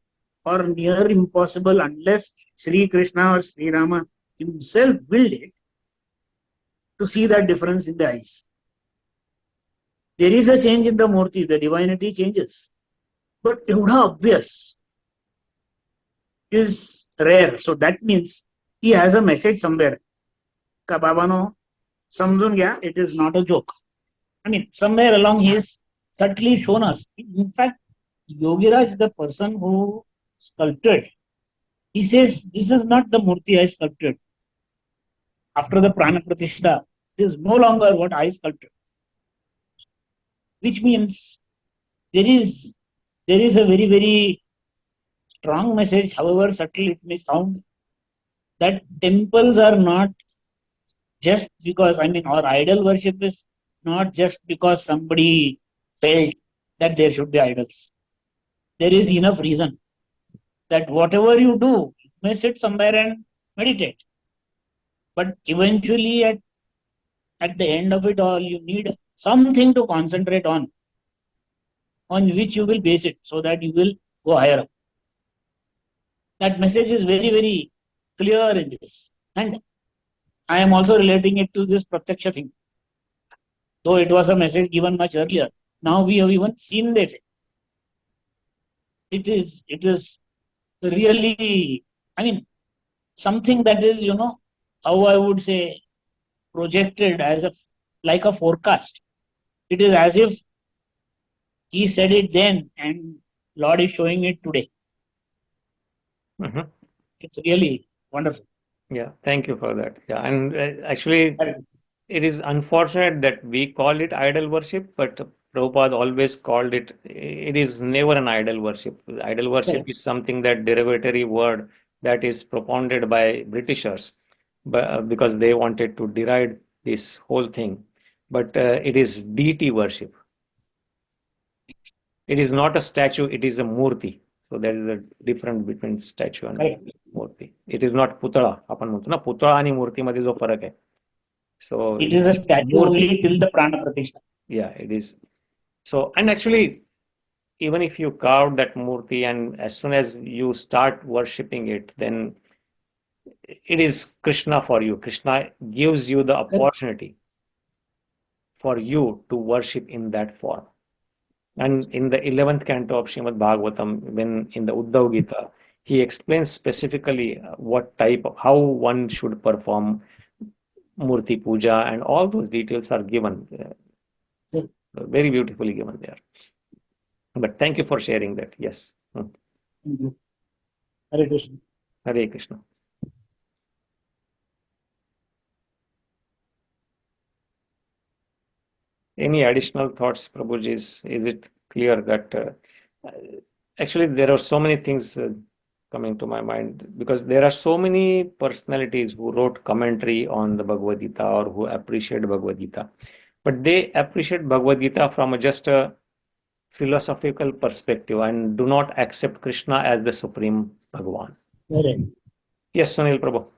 or near impossible unless Sri Krishna or Sri Rama himself willed it to see that difference in the eyes. There is a change in the murti, the divinity changes. But evda obvious is rare. So that means he has a message somewhere. Ka baba no samjhun gaya, it is not a joke. I mean, somewhere along he has subtly shown us. In fact, Yogiraj, the person who sculpted, he says, this is not the murti I sculpted. After the prana pratishtha, it is no longer what I sculpted. Which means there is a very, very strong message, however subtle it may sound, that temples are not just because, or idol worship is not just because somebody felt that there should be idols. There is enough reason that whatever you do, you may sit somewhere and meditate. But eventually at the end of it all, you need something to concentrate on which you will base it so that you will go higher up. That message is very, very clear in this. And I am also relating it to this pratyaksha thing. Though it was a message given much earlier, now we have even seen the effect. It is really, something that is, how I would say, projected as like a forecast. It is as if he said it then and Lord is showing it today. Mm-hmm. It's really wonderful. Yeah, thank you for that. Yeah, and actually, it is unfortunate that we call it idol worship, but Prabhupada always called it, it is never an idol worship. Idol worship is something that derogatory word that is propounded by Britishers because they wanted to deride this whole thing. But it is deity worship. It is not a statue, it is a murti. So there is a difference between statue and murti. It is not putala. आपण म्हणतो ना पुतळा आणि मूर्तीमध्ये जो फरक आहे. So it is a statue only till the prana pratishtha. Yeah, it is. So, and actually, even if you carve that murti and as soon as you start worshipping it, then it is Krishna for you. Krishna gives you the opportunity for you to worship in that form. And in the 11th canto of Srimad Bhagavatam, when in the Uddhav Gita, he explains specifically what type of, how one should perform Murti Puja, and all those details are given, very beautifully given there. But thank you for sharing that. Yes. Thank you. Hare Krishna. Hare Krishna. Any additional thoughts, Prabhuji? Is it clear that actually there are so many things coming to my mind, because there are so many personalities who wrote commentary on the Bhagavad Gita or who appreciate Bhagavad Gita, but they appreciate Bhagavad Gita from just a philosophical perspective and do not accept Krishna as the supreme Bhagavan. Right. Yes, Sunil Prabhu.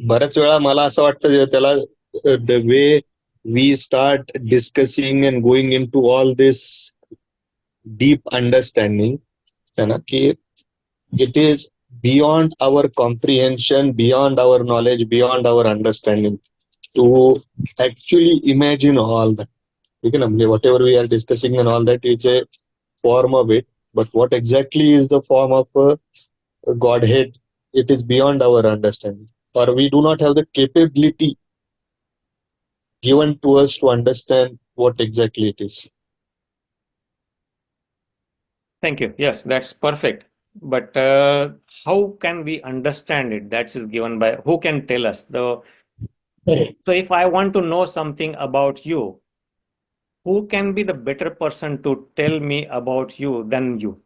बऱ्याच वेळा मला असं वाटतं त्याला the way we start discussing and going into all this deep understanding, है ना, कि it is beyond our comprehension, beyond our knowledge, beyond our understanding to actually imagine all that. ठीक है ना, म्हणजे whatever we are discussing and all that, it's a form of it, but what exactly is the form of Godhead, it is beyond our understanding, or we do not have the capability given to us to understand what exactly it is. Thank you. Yes, that's perfect. But how can we understand it? That is given by, who can tell us? Correct. So if I want to know something about you, who can be the better person to tell me about you than you?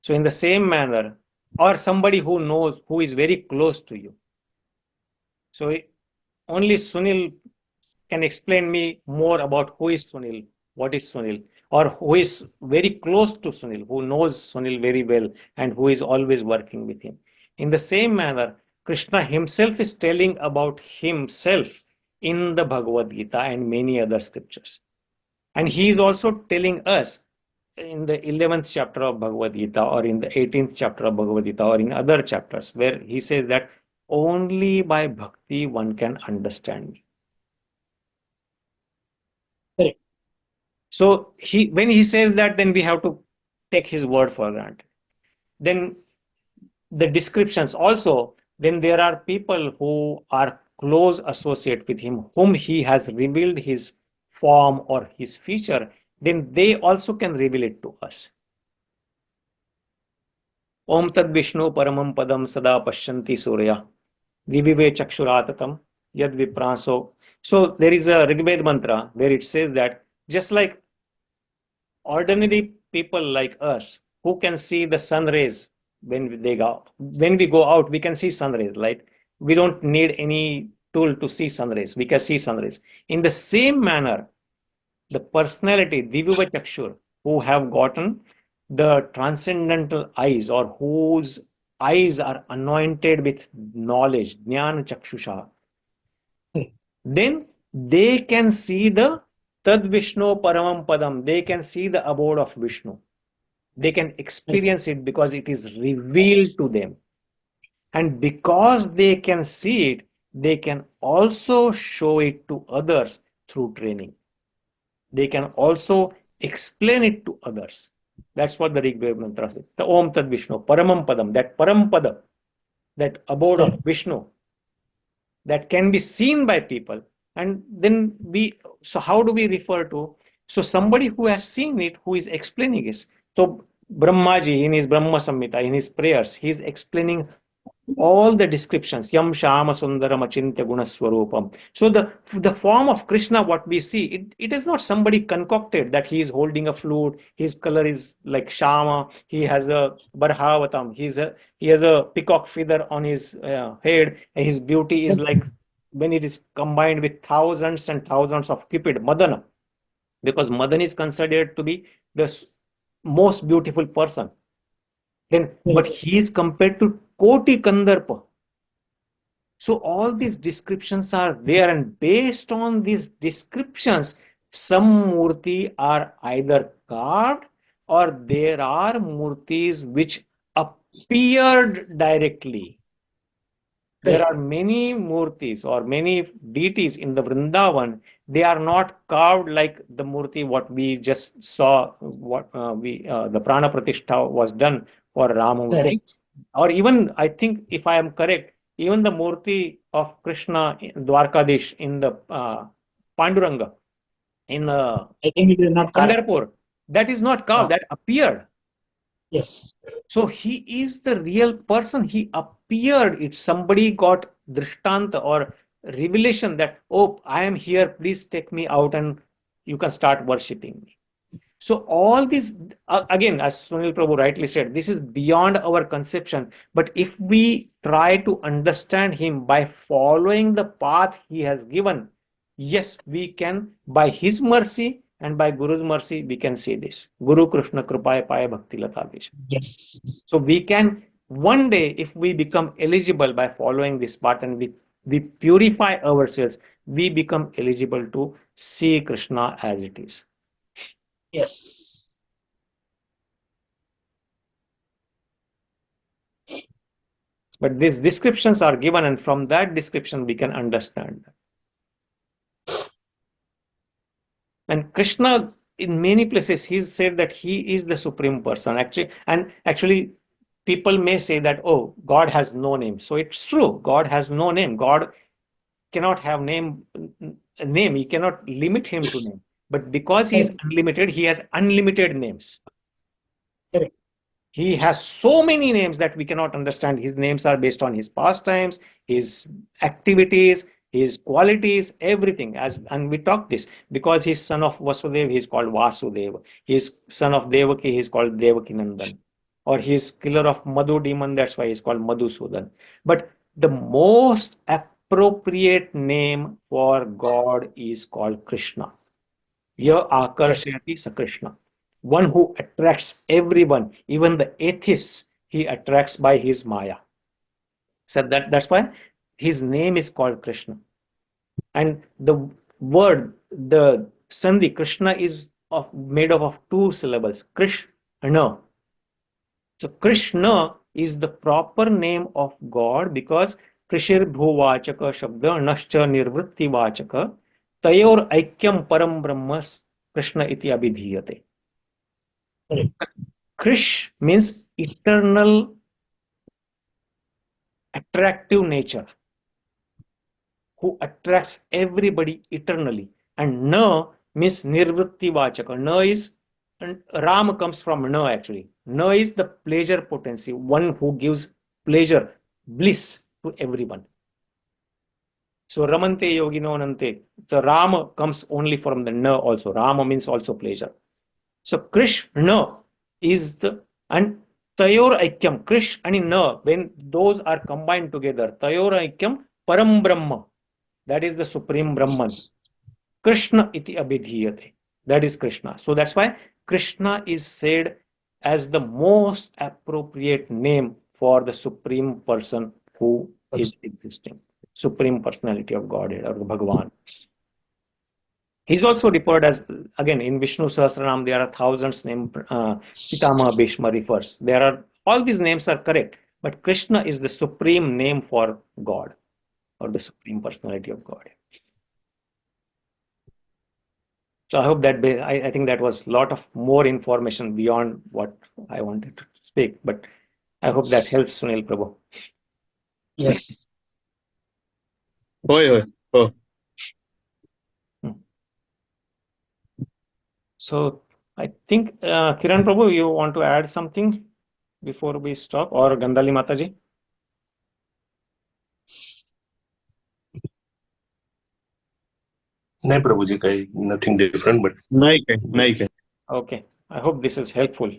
So in the same manner, or somebody who knows, who is very close to you. So only Sunil can explain me more about who is Sunil, what is Sunil, or who is very close to Sunil, who knows Sunil very well and who is always working with him. In the same manner, Krishna himself is telling about himself in the Bhagavad Gita and many other scriptures. And he is also telling us in the 11th chapter of Bhagavad Gita, or in the 18th chapter of Bhagavad Gita, or in other chapters, where he says that only by bhakti one can understand me. Correct. So when he says that, then we have to take his word for granted. Then the descriptions also, then there are people who are close associate with him, whom he has revealed his form or his feature, then they also can reveal it to us. Om tad Vishnu paramam padam sada pashyanti surya vivive chakshuratatam yad vipraso. So there is a Rigved mantra where it says that just like ordinary people like us who can see the sun rays when we go out, we can see sun rays, right? We don't need any tool to see sun rays. We can see sun rays. In the same manner, the personality, Divyuva Chakshur, who have gotten the transcendental eyes, or whose eyes are anointed with knowledge, Jnana Chakshusha, then they can see the Tad Vishnu Paramam Padam. They can see the abode of Vishnu. They can experience it because it is revealed to them. And because they can see it, they can also show it to others through training. They can also explain it to others. That's what the Rigveda mantra says. The Om Tad Vishnu, Paramam Padam, that Param Pada, that abode of Vishnu, that can be seen by people. And then so how do we refer to? So somebody who has seen it, who is explaining it. So Brahmaji in his Brahma Samhita, in his prayers, he is explaining all the descriptions. Yam Shama Sundaram Achintya Gunaswarupam. So the form of Krishna, what we see, it is not somebody concocted that he is holding a flute, his color is like Shama, he has a Barhavatam, he has a peacock feather on his head, and his beauty is like when it is combined with thousands and thousands of Cupid, Madana, because Madan is considered to be the most beautiful person. Then, but he is compared to Koti Kandarpa. So all these descriptions are there, and based on these descriptions, some murti are either carved, or there are murtis which appeared directly. There are many murtis or many deities in the Vrindavan. They are not carved like the murti what we just saw. What the prana pratishtha was done for Ramamurti. Correct. Or even, I think, if I am correct, even the murti of Krishna in Dwarkadish in the Panduranga in I think it is not correct. Pandharpur, that is not carved. That appeared. Yes. So he is the real person. He appeared. It's somebody got drishtanta or revelation that, oh, I am here. Please take me out and you can start worshipping me. So all this, again, as Sunil Prabhu rightly said, this is beyond our conception. But if we try to understand him by following the path he has given, yes, we can, by his mercy and by Guru's mercy, we can see this. Guru Krishna Kripaya Paya Bhakti Latadish. Yes. So we can, one day, if we become eligible by following this path and we purify ourselves, we become eligible to see Krishna as it is. Yes. But these descriptions are given, and from that description we can understand. And Krishna, in many places, he said that he is the supreme person. Actually, people may say that, oh, God has no name. So it's true. God has no name. God cannot have a name. He cannot limit him to name. But because he is unlimited, he has unlimited names. Correct. He has so many names that we cannot understand. His names are based on his pastimes, his activities, his qualities, everything. And we talked this, because he's son of Vasudeva, he is called Vasudeva. He is son of Devaki, he is called Devaki Nandan. Or he is killer of Madhu demon, that's why he is called Madhusudan. But the most appropriate name for God is called Krishna. Ya Akarshayati Sa Krishna. One who attracts everyone, even the atheists, he attracts by his Maya. So that's why his name is called Krishna. And the word, the Sandhi, Krishna, is made up of two syllables, Krishna. So Krishna is the proper name of God, because Krishir Bhuvachaka Shabda Nascha Nirvritti Vachaka Tayor Aikyam Param Brahmas Krishna iti abhidhiyate. Krish means eternal attractive nature, who attracts everybody eternally. And Na means nirvritti vachaka. Na is, and Ram comes from Na actually. Na is the pleasure potency, one who gives pleasure, bliss to everyone. So Ramante Yogino Nante. The Rama comes only from the Na also. Rama means also pleasure. So Krishna is the, and Tayor Aikyam, Krish and Na, when those are combined together, Tayor Aikyam Param Brahma, that is the supreme Brahman. Krishna iti abhidhiyate, that is Krishna. So that's why Krishna is said as the most appropriate name for the supreme person who is existing, supreme personality of Godhead or Bhagavan. He's also referred as, again, in Vishnu Sahasranam, there are thousands named. Pitama Bhishma refers. There are, all these names are correct, but Krishna is the supreme name for God, or the supreme personality of God. So I hope that, I think that was a lot of more information beyond what I wanted to speak, but I hope that helps, Sunil Prabhu. Yes. Hoy. So I think, Kiran Prabhu, you want to add something before we stop, or Gandhali Mataji? No, Prabhuji, nothing different, but Naik. Okay, I hope this is helpful.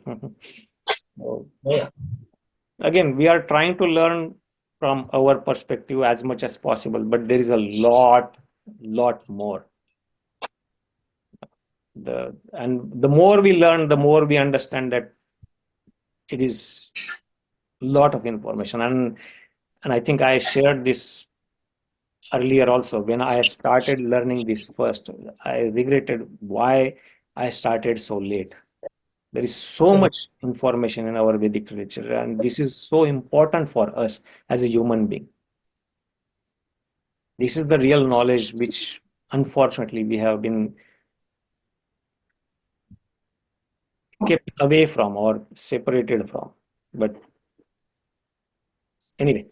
Yeah. Again, we are trying to learn from our perspective as much as possible, but there is a lot more. And the more we learn, the more we understand that it is a lot of information. And I think I shared this earlier also. When I started learning this first, I regretted why I started so late. There is so much information in our Vedic literature, and this is so important for us as a human being. This is the real knowledge which unfortunately we have been kept away from or separated from. But anyway,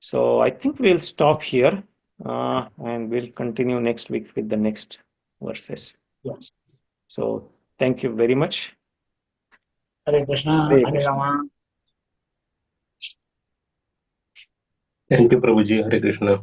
so I think we'll stop here and we'll continue next week with the next verses. Yes. So thank you very much. Hare Krishna, Hare Hare Krishna. Rama. Thank you, Prabhuji. Hare Krishna.